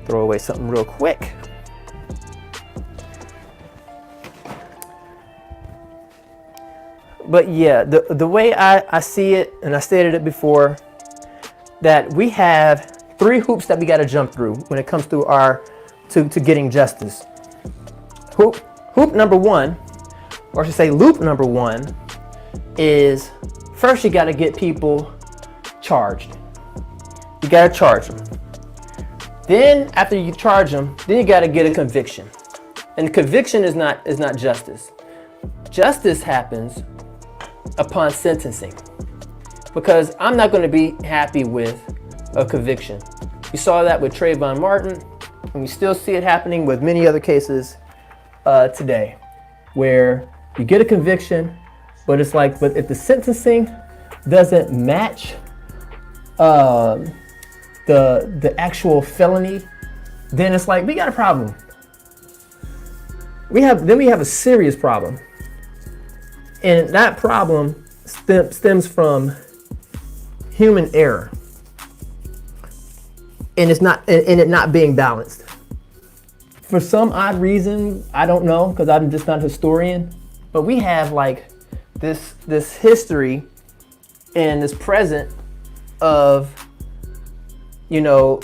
throw away something real quick. But yeah, the way I see it, and I stated it before, that we have 3 hoops that we got to jump through when it comes to to getting justice. Hoop number 1, or I should say loop number 1, is first you got to get people charged. You got to charge them. Then after you charge them, then you got to get a conviction. And conviction is not justice. Justice happens upon sentencing, because I'm not going to be happy with a conviction. You saw that with Trayvon Martin, and we still see it happening with many other cases today, where you get a conviction, but it's like, but if the sentencing doesn't match the actual felony, then it's like we got a problem. We have a serious problem. And that problem stems from human error, and it not being balanced. For some odd reason, I don't know, because I'm just not a historian, but we have like this history and this present of, you know,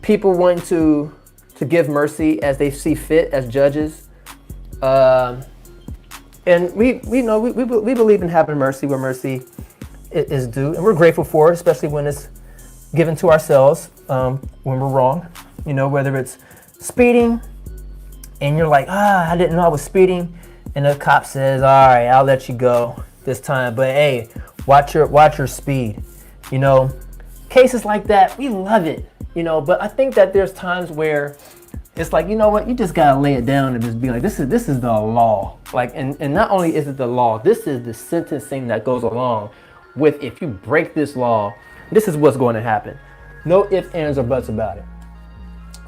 people wanting to give mercy as they see fit as judges. And we know we believe in having mercy where mercy is due, and we're grateful for it, especially when it's given to ourselves when we're wrong. You know, whether it's speeding and you're like, I didn't know I was speeding, and the cop says, all right, I'll let you go this time, but hey, watch your speed. You know, cases like that, we love it. You know, but I think that there's times where it's like, you know what, you just gotta lay it down and just be like, this is the law. Like, and not only is it the law, this is the sentencing that goes along with, if you break this law, this is what's going to happen. No ifs, ands, or buts about it.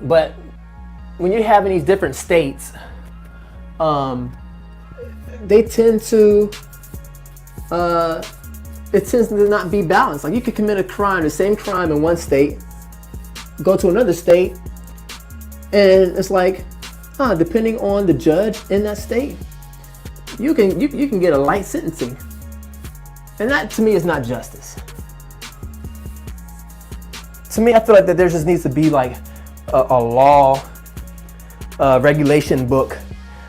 But when you're having these different states, they tend to, it tends to not be balanced. Like, you could commit a crime, the same crime in one state, go to another state, and it's like, depending on the judge in that state, you can get a light sentencing. And that, to me, is not justice. To me, I feel like that there just needs to be like a law, regulation book.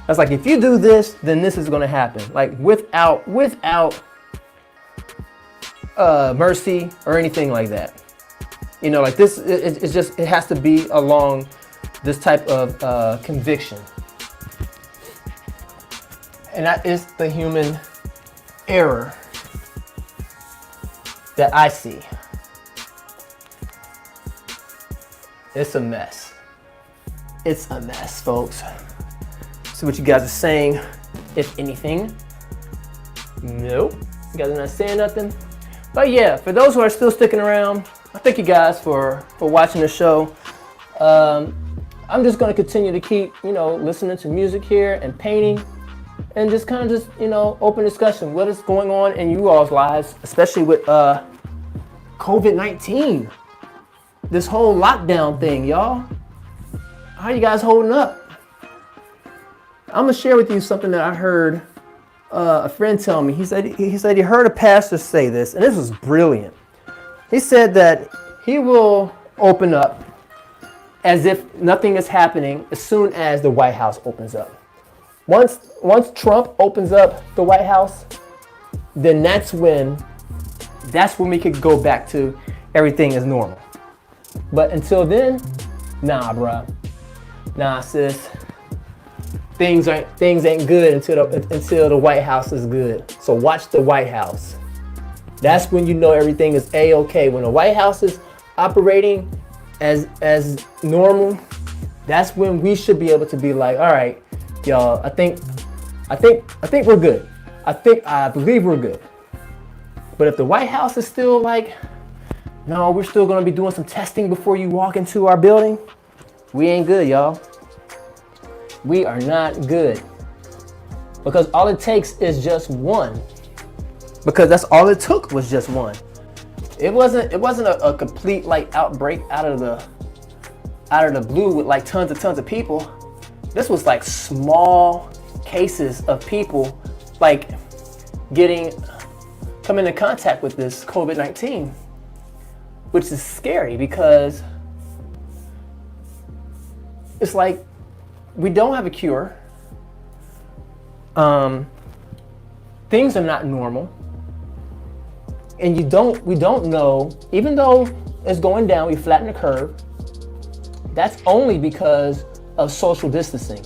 That's like, if you do this, then this is going to happen. Like, without mercy or anything like that. You know, like this, it's just, it has to be along this type of conviction. And that is the human error that I see. It's a mess. It's a mess, folks. See what you guys are saying, if anything. Nope, you guys are not saying nothing. But yeah, for those who are still sticking around, I thank you guys for watching the show. I'm just gonna continue to keep, listening to music here and painting, and just kind of open discussion. What is going on in you all's lives, especially with COVID-19, this whole lockdown thing, y'all. How you guys holding up? I'm gonna share with you something that I heard a friend tell me. He said he heard a pastor say this, and this was brilliant. He said that he will open up as if nothing is happening as soon as the White House opens up. Once Trump opens up the White House, then that's when we could go back to everything as normal. But until then, nah, bruh. Nah, sis. Things ain't good until the White House is good. So watch the White House. That's when you know everything is A-okay. When the White House is operating as normal, that's when we should be able to be like, all right, y'all, I think we're good. I believe we're good. But if the White House is still like, no, we're still gonna be doing some testing before you walk into our building, we ain't good, y'all. We are not good. Because all it takes is just one. Because that's all it took, was just one. It wasn't a complete like outbreak out of the blue with like tons of people. This was like small cases of people like come into contact with this COVID-19, which is scary because it's like we don't have a cure. Things are not normal. And we don't know, even though it's going down, we flatten the curve. That's only because of social distancing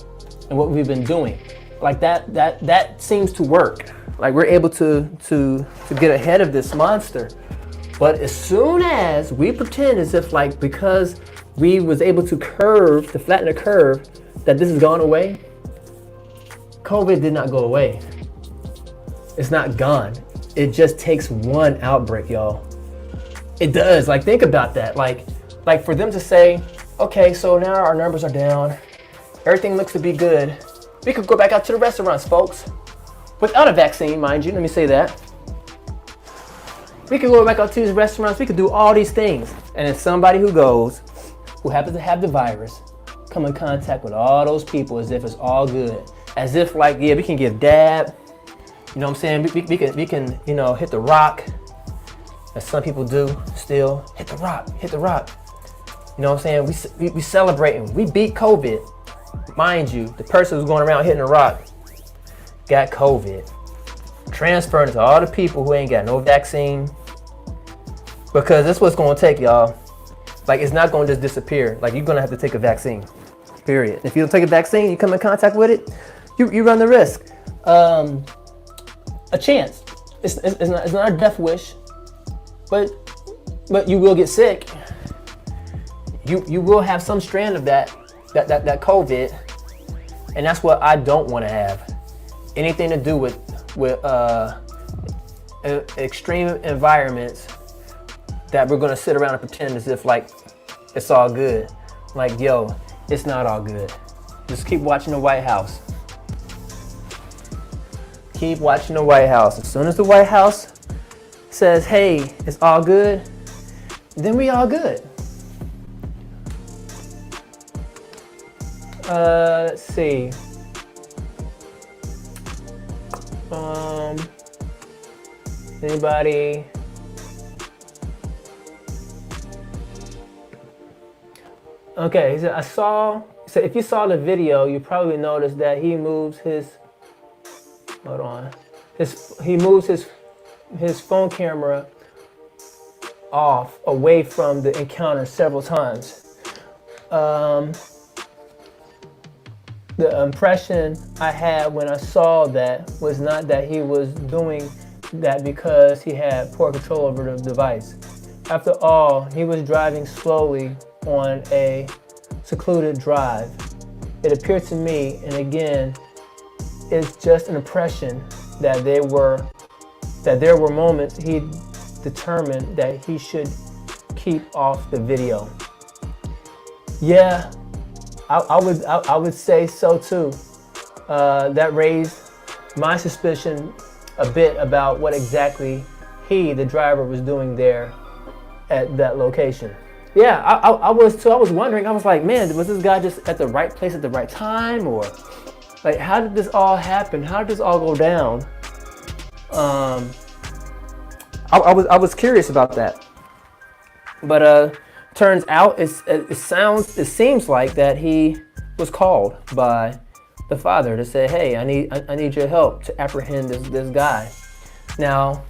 and what we've been doing. Like that seems to work. Like we're able to get ahead of this monster. But as soon as we pretend as if like because we was able to flatten the curve, that this has gone away, COVID did not go away. It's not gone. It just takes one outbreak, y'all. It does. Like, think about that. Like for them to say, okay, so now our numbers are down. Everything looks to be good. We could go back out to the restaurants, folks. Without a vaccine, mind you. Let me say that. We could go back out to these restaurants. We could do all these things. And then somebody who happens to have the virus, come in contact with all those people as if it's all good. As if like, yeah, we can give dab. You know what I'm saying? We can hit the rock, as some people do still. Hit the rock. You know what I'm saying? We celebrating. We beat COVID. Mind you, the person who's going around hitting the rock got COVID, transferring it to all the people who ain't got no vaccine, because this what's gonna take, y'all. Like, it's not gonna just disappear. Like, you're gonna have to take a vaccine, period. If you don't take a vaccine, you come in contact with it, you run the risk. A chance. It's not a death wish, but you will get sick. You will have some strand of that COVID, and that's what I don't want to have. Anything to do with extreme environments that we're gonna sit around and pretend as if like it's all good. Like, yo, it's not all good. Just keep watching the White House. Keep watching the White House. As soon as the White House says, hey, it's all good, then we all good. Let's see. Anybody? Okay, he said, if you saw the video, you probably noticed that he moves his, he moves his phone camera off, away from the encounter several times. The impression I had when I saw that was not that he was doing that because he had poor control over the device. After all, he was driving slowly on a secluded drive. It appeared to me, and again, it's just an impression, that there were moments he determined that he should keep off the video. Yeah, I would say so too. That raised my suspicion a bit about what exactly he, the driver, was doing there at that location. Yeah, I was too. I was wondering. I was like, man, was this guy just at the right place at the right time, or like, how did this all happen? How did this all go down? I was curious about that, but turns out it seems like that he was called by the father to say, hey, I need your help to apprehend this guy. Now,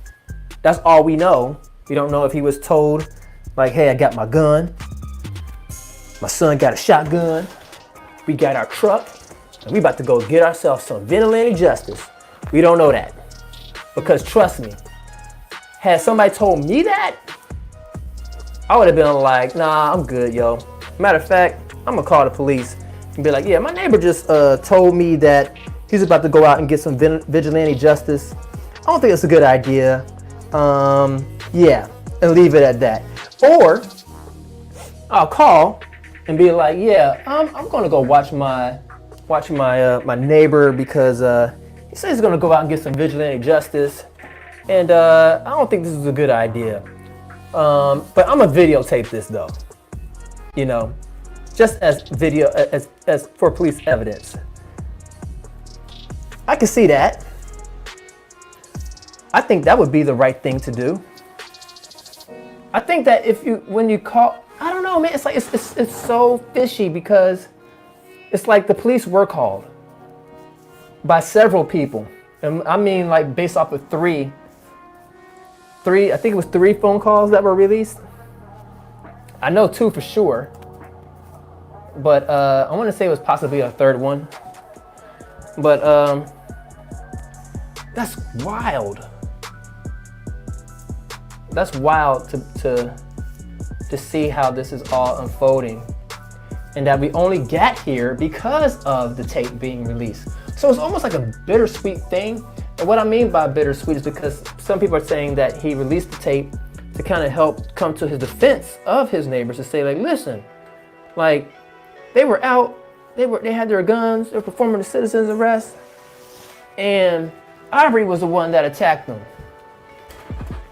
that's all we know. We don't know if he was told, like, hey, I got my gun, my son got a shotgun, we got our truck, and we about to go get ourselves some vigilante justice. We don't know that, because trust me, had somebody told me that, I would have been like, nah, I'm good, yo. Matter of fact, I'm gonna call the police and be like, yeah, my neighbor just told me that he's about to go out and get some vigilante justice. I don't think it's a good idea. Yeah, and leave it at that. Or I'll call and be like, yeah, I'm gonna go watch my neighbor because he says he's gonna go out and get some vigilante justice, and I don't think this is a good idea. But I'm gonna videotape this though, you know, just as as for police evidence. I can see that. I think that would be the right thing to do. I think that when you call, I don't know, man, it's like, it's so fishy, because it's like the police were called by several people. And I mean, like, based off of three, I think it was 3 phone calls that were released. I know 2 for sure, but I want to say it was possibly a 3rd one. But that's wild. That's wild to see how this is all unfolding, and that we only got here because of the tape being released. So it's almost like a bittersweet thing. And what I mean by bittersweet is because some people are saying that he released the tape to kind of help come to his defense of his neighbors, to say, like, listen, like, they were out, they had their guns, they were performing a citizen's arrest, and Aubrey was the one that attacked them.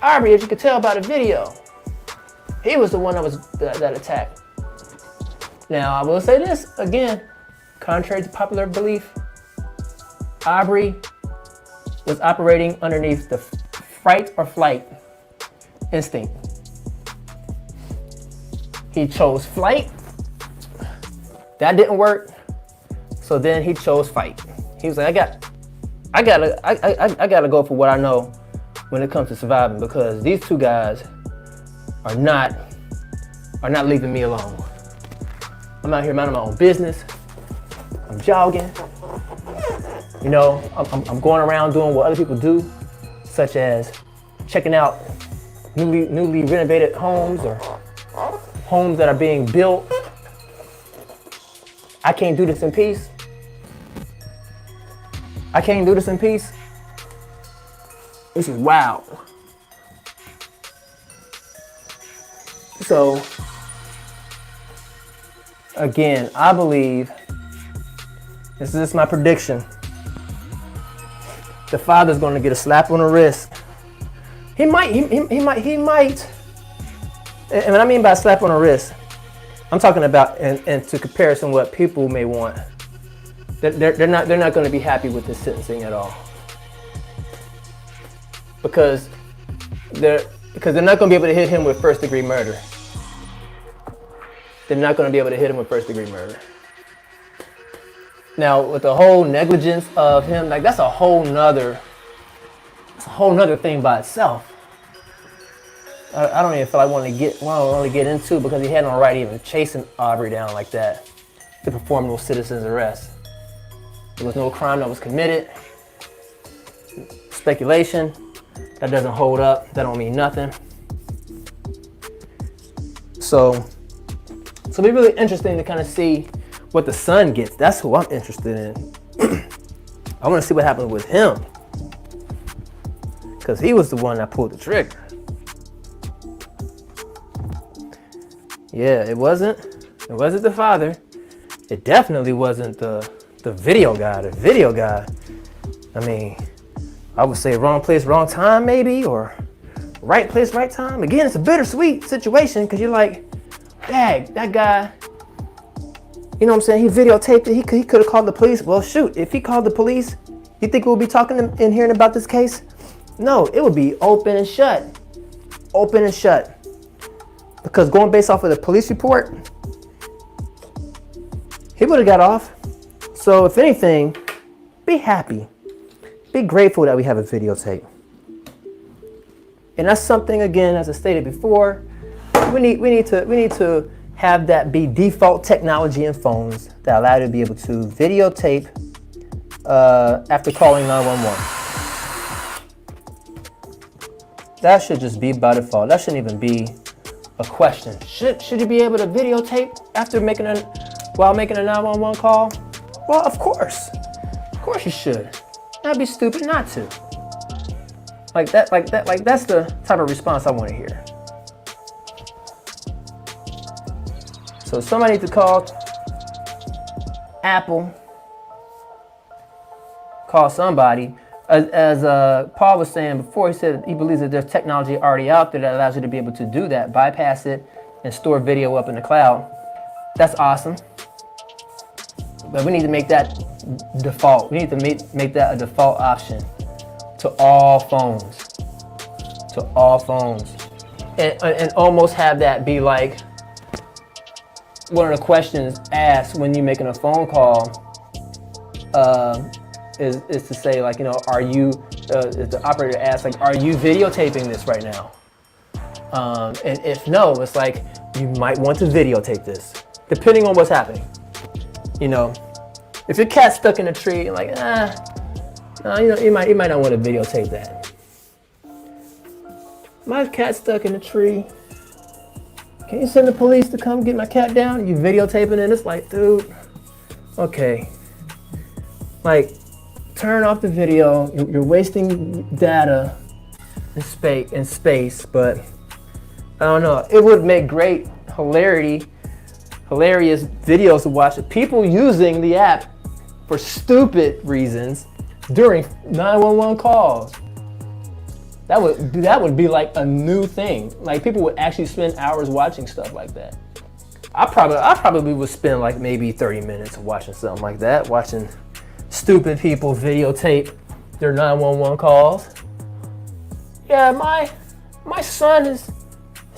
Aubrey, as you could tell by the video, he was the one that attacked. Now, I will say this again, contrary to popular belief, Aubrey was operating underneath the fight or flight instinct. He chose flight. That didn't work. So then he chose fight. He was like, I gotta go for what I know when it comes to surviving, because these two guys are not leaving me alone. I'm out here minding my own business. I'm jogging. You know, I'm going around doing what other people do, such as checking out newly renovated homes or homes that are being built. I can't do this in peace. I can't do this in peace. This is wild. So, again, I believe, this is my prediction, the father's going to get a slap on the wrist. He might. And what I mean by slap on the wrist, I'm talking about, and to comparison what people may want. They're not going to be happy with this sentencing at all, because they're not going to be able to hit him with first-degree murder. They're not going to be able to hit him with first-degree murder. Now, with the whole negligence of him, like that's a whole nother thing by itself. I don't even feel like wanting to get into, because he had no right even chasing Aubrey down like that to perform no citizen's arrest. There was no crime that was committed. Speculation, that doesn't hold up. That don't mean nothing. So it'll be really interesting to kind of see what the son gets. That's who I'm interested in. I want to see what happens with him, because he was the one that pulled the trigger. Yeah, it wasn't the father. It definitely wasn't the video guy. The video guy, I mean, I would say wrong place, wrong time maybe, or right place, right time. Again, it's a bittersweet situation, because you're like, dang, that guy, you know what I'm saying? He videotaped it. He could have called the police. Well, shoot, if he called the police, you think we'll be talking and hearing about this case? No, it would be open and shut. Open and shut. Because going based off of the police report, he would have got off. So if anything, be happy. Be grateful that we have a videotape. And that's something, again, as I stated before, we need to have that be default technology in phones that allow you to be able to videotape after calling 911. That should just be by default. That shouldn't even be a question. Should you be able to videotape while making a 911 call? Well, of course. Of course you should. That'd be stupid not to. Like that's the type of response I want to hear. So somebody needs to call Apple, call somebody. As Paul was saying before, he said he believes that there's technology already out there that allows you to be able to do that, bypass it, and store video up in the cloud. That's awesome. But we need to make that default. We need to make that a default option to all phones. To all phones. And almost have that be like one of the questions asked when you're making a phone call. Is to say, like, you know, are you, the operator asks, like, are you videotaping this right now? And if no, it's like, you might want to videotape this, depending on what's happening. You know, if your cat's stuck in a tree, you're like, no, you know, you might not want to videotape that. My cat's stuck in a tree. Can you send the police to come get my cat down? You videotaping it, it's like, dude, okay. Like, turn off the video. You're wasting data and space, but I don't know. It would make great hilarious videos to watch of people using the app for stupid reasons during 911 calls. That would be like a new thing. Like, people would actually spend hours watching stuff like that. I probably would spend like maybe 30 minutes watching something like that, watching stupid people videotape their 911 calls. Yeah, my son his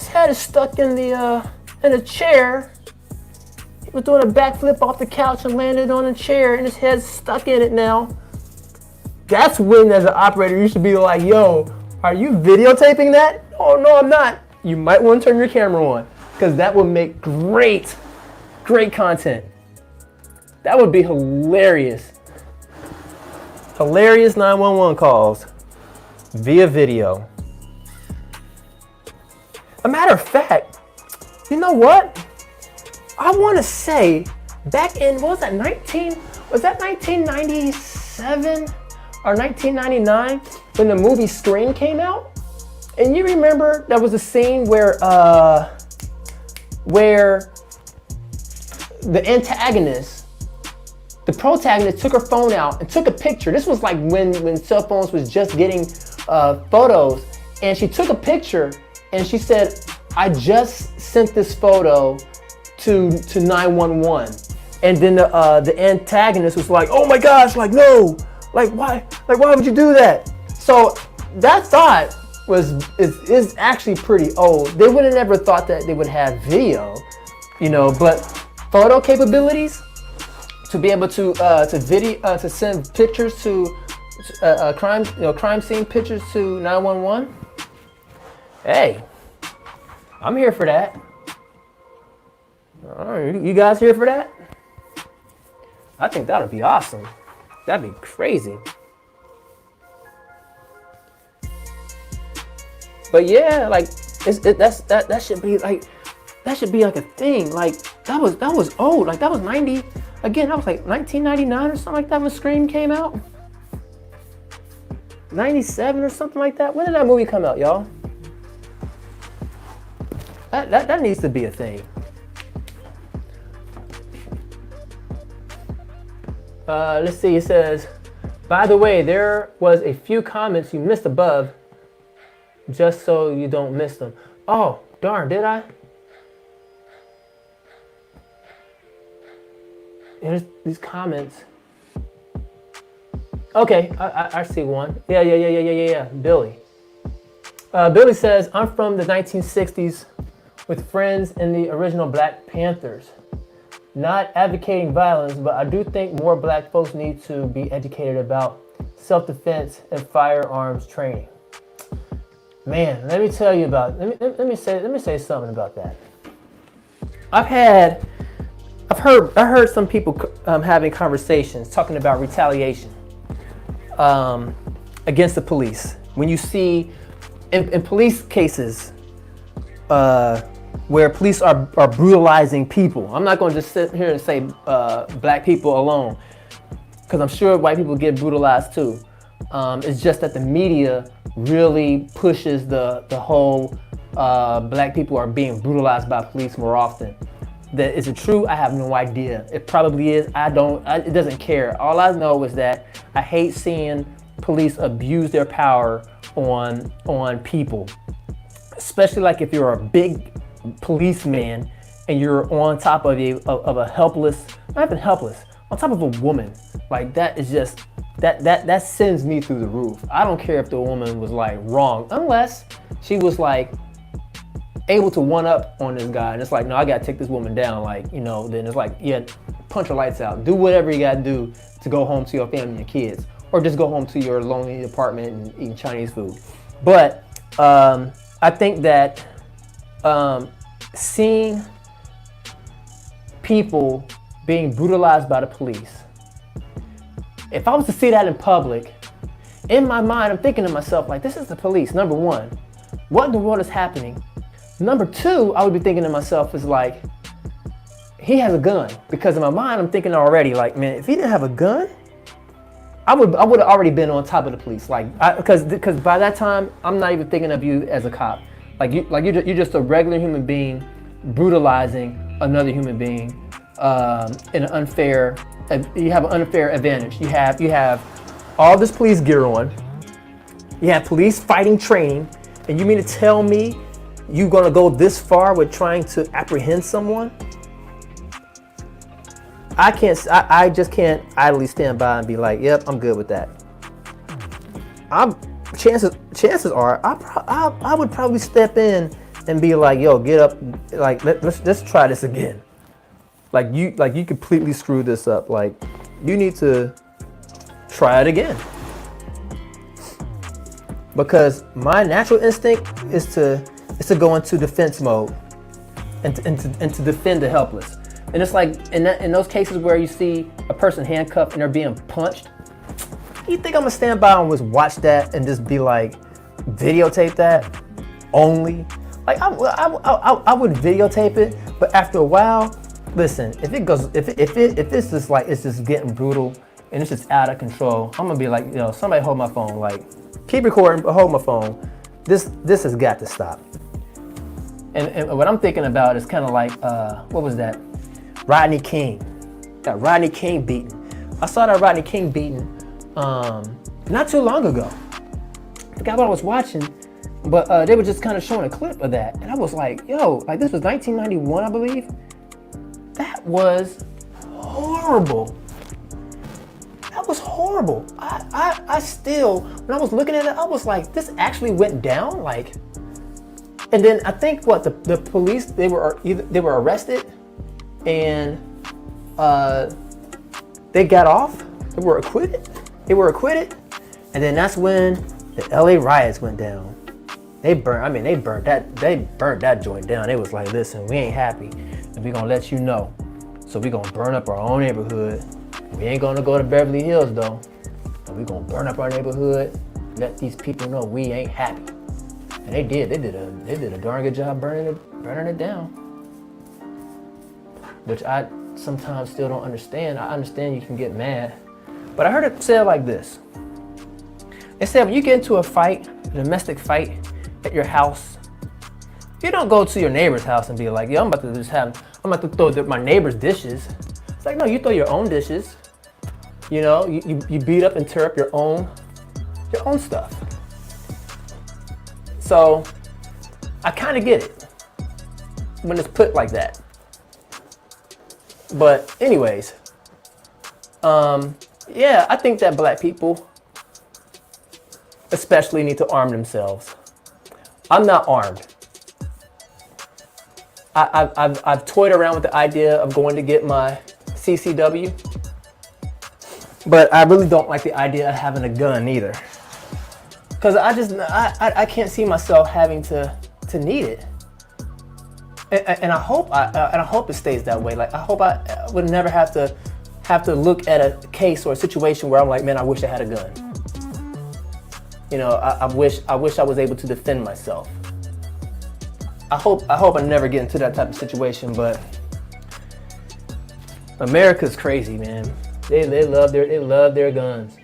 head is stuck in a chair. He was doing a backflip off the couch and landed on a chair, and his head's stuck in it now. That's when, as an operator, you should be like, yo, are you videotaping that? Oh, no, I'm not. You might want to turn your camera on, because that would make great content. That would be hilarious. Hilarious 911 calls via video. A matter of fact, you know what? I want to say back in, what was that, 1997 or 1999 when the movie Scream came out? And you remember there was a scene where the antagonist, the protagonist, took her phone out and took a picture. This was like when cell phones was just getting photos, and she took a picture and she said, I just sent this photo to 911. And then the antagonist was like, oh my gosh, like no, why would you do that? So that thought is actually pretty old. They would have never thought that they would have video, but photo capabilities to be able to send pictures to crime scene pictures to 911. Hey, I'm here for that. All right, you guys here for that? I think that would be awesome. That'd be crazy. But yeah, like that should be like a thing. Like that was old. Like that was 90. Again, that was like 1999 or something like that when Scream came out. 97 or something like that. When did that movie come out, y'all? That needs to be a thing. Let's see, it says, by the way, there was a few comments you missed above, just so you don't miss them. Oh, darn, did I? Here's these comments. Okay, I see one. Yeah, Billy. Billy says, I'm from the 1960s with friends in the original Black Panthers. Not advocating violence, but I do think more black folks need to be educated about self-defense and firearms training. Man, let me tell you about. Let me say something about that. I heard some people having conversations talking about retaliation against the police. When you see in police cases where police are brutalizing people. I'm not going to just sit here and say black people alone, because I'm sure white people get brutalized too. It's just that the media really pushes the whole black people are being brutalized by police more often. Is it true? I have no idea. It probably is. It doesn't care. All I know is that I hate seeing police abuse their power on people, especially like if you're a big policeman and you're on top of a helpless, not even helpless, on top of a woman. Like that is just that sends me through the roof. I don't care if the woman was like wrong, unless she was like able to one up on this guy, and it's like, no, I gotta take this woman down, like, then it's like, yeah, punch her lights out, do whatever you gotta do to go home to your family and your kids, or just go home to your lonely apartment and eat Chinese food. But I think that seeing people being brutalized by the police, if I was to see that in public, in my mind, I'm thinking to myself, like, this is the police. Number one, what in the world is happening? Number two, I would be thinking to myself is like, he has a gun. Because in my mind, I'm thinking already, like, man, if he didn't have a gun, I would have already been on top of the police. Like, because by that time, I'm not even thinking of you as a cop. You're just a regular human being brutalizing another human being in an unfair. You have an unfair advantage. You have all this police gear on. You have police fighting training, and you mean to tell me you're gonna go this far with trying to apprehend someone? I just can't idly stand by and be like, yep, I'm good with that. Chances are I would probably step in and be like, yo, get up, like let's try this again. Like you completely screwed this up. Like, you need to try it again. because my natural instinct is to go into defense mode and to defend the helpless. And it's like in those cases where you see a person handcuffed and they're being punched, you think I'm gonna stand by and just watch that and just be like, videotape that only? Like I would videotape it, but after a while, listen, if it's just like it's just getting brutal and it's just out of control, I'm gonna be like, somebody hold my phone. Like, keep recording, but hold my phone. This has got to stop. And what I'm thinking about is kind of like, what was that? Rodney King. Got Rodney King beaten. I saw that Rodney King beaten not too long ago. I forgot what I was watching, but they were just kind of showing a clip of that. And I was like, yo, like this was 1991, I believe. That was horrible. That was horrible. I still, when I was looking at it, I was like, this actually went down? Like, and then I think what the police, they were arrested and they got off. They were acquitted. And then that's when the LA riots went down. They burnt that joint down. They was like, listen, we ain't happy and we gonna let you know. So we gonna burn up our own neighborhood. We ain't gonna go to Beverly Hills though. But we gonna burn up our neighborhood, let these people know we ain't happy. And they did. They did a darn good job burning it down. Which I sometimes still don't understand. I understand you can get mad, but I heard it said like this. They said when you get into a fight, a domestic fight at your house, you don't go to your neighbor's house and be like, yo, I'm about to throw my neighbor's dishes. It's like, no, you throw your own dishes. You beat up and tear up your own stuff. So I kind of get it when it's put like that. But anyways, yeah, I think that black people especially need to arm themselves. I'm not armed. I've toyed around with the idea of going to get my CCW, but I really don't like the idea of having a gun either. Cause I can't see myself having to need it, and I hope it stays that way. Like I hope I would never have to look at a case or a situation where I'm like, man, I wish I had a gun. I wish I was able to defend myself. I hope I never get into that type of situation, but America's crazy, man. They love their guns.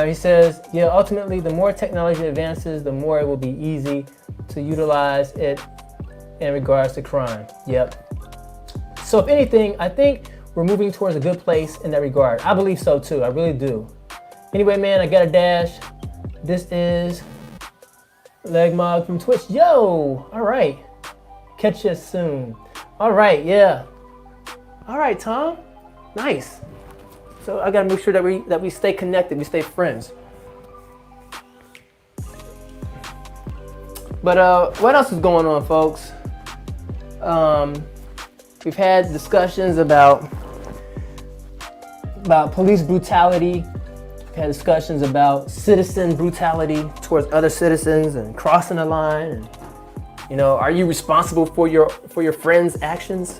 He says, yeah, ultimately, the more technology advances, the more it will be easy to utilize it in regards to crime. Yep. So if anything, I think we're moving towards a good place in that regard. I believe so too. I really do. Anyway, man, I got a dash. This is Legmog from Twitch. Yo, all right. Catch you soon. All right, yeah. All right, Tom. Nice. So I gotta make sure that we stay connected, we stay friends. But what else is going on, folks? We've had discussions about police brutality. We've had discussions about citizen brutality towards other citizens and crossing the line. And, are you responsible for your friends' actions?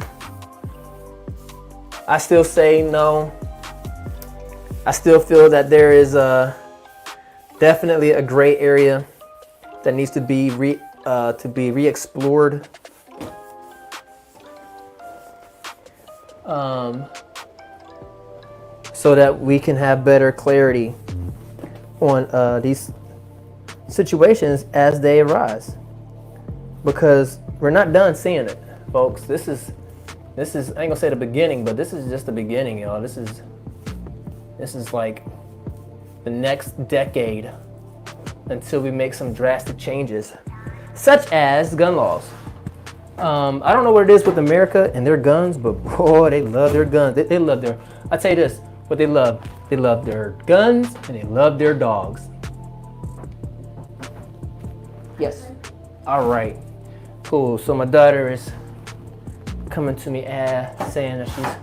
I still say no. I still feel that there is definitely a gray area that needs to be re-explored. So that we can have better clarity on these situations as they arise. Because we're not done seeing it, folks. This is I ain't gonna say the beginning, but this is just the beginning, y'all. This is like the next decade until we make some drastic changes, such as gun laws. I don't know what it is with America and their guns, but boy, they love their guns. They love their, I'll tell you this, what they love their guns and they love their dogs. Yes. All right, cool. So my daughter is coming to me saying that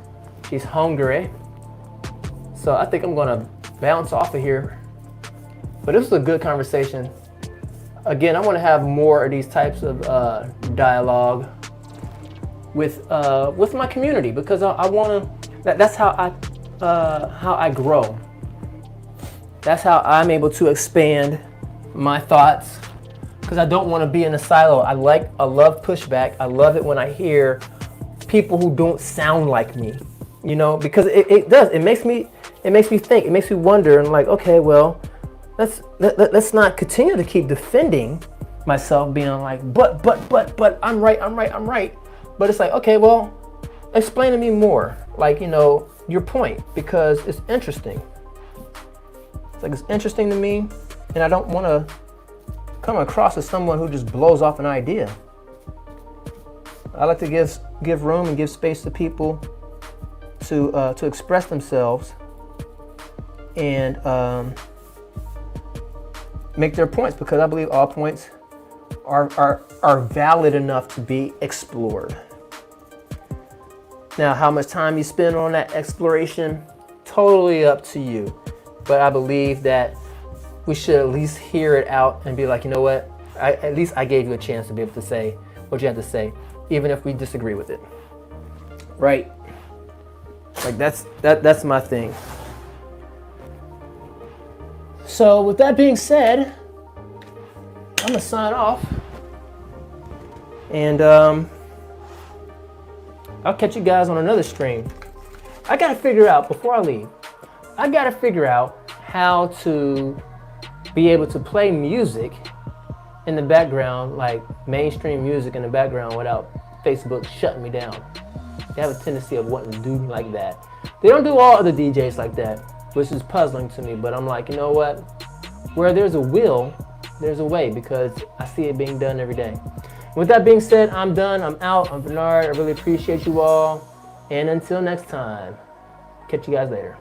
she's hungry. So I think I'm gonna bounce off of here. But this was a good conversation. Again, I want to have more of these types of dialogue with my community, because I want to. That's how I grow. That's how I'm able to expand my thoughts, because I don't want to be in a silo. I love pushback. I love it when I hear people who don't sound like me, you know, because it makes me think, it makes me wonder, and like, okay, well, let's not continue to keep defending myself, being like, but I'm right. But it's like, okay, well, explain to me more, like, you know, your point, because it's interesting. It's like, it's interesting to me, and I don't want to come across as someone who just blows off an idea. I like to give room and give space to people to express themselves and make their points, because I believe all points are valid enough to be explored. Now, how much time you spend on that exploration, totally up to you. But I believe that we should at least hear it out and be like, you know what? At least I gave you a chance to be able to say what you had to say, even if we disagree with it. Right? Like that's my thing. So with that being said, I'm gonna sign off, and I'll catch you guys on another stream. I gotta figure out, before I leave, I gotta figure out how to be able to play music in the background, like mainstream music in the background, without Facebook shutting me down. They have a tendency of wanting to do like that. They don't do all other DJs like that, which is puzzling to me, but I'm like, you know what? Where there's a will, there's a way, because I see it being done every day. With that being said, I'm done. I'm out. I'm Bernard. I really appreciate you all. And until next time, catch you guys later.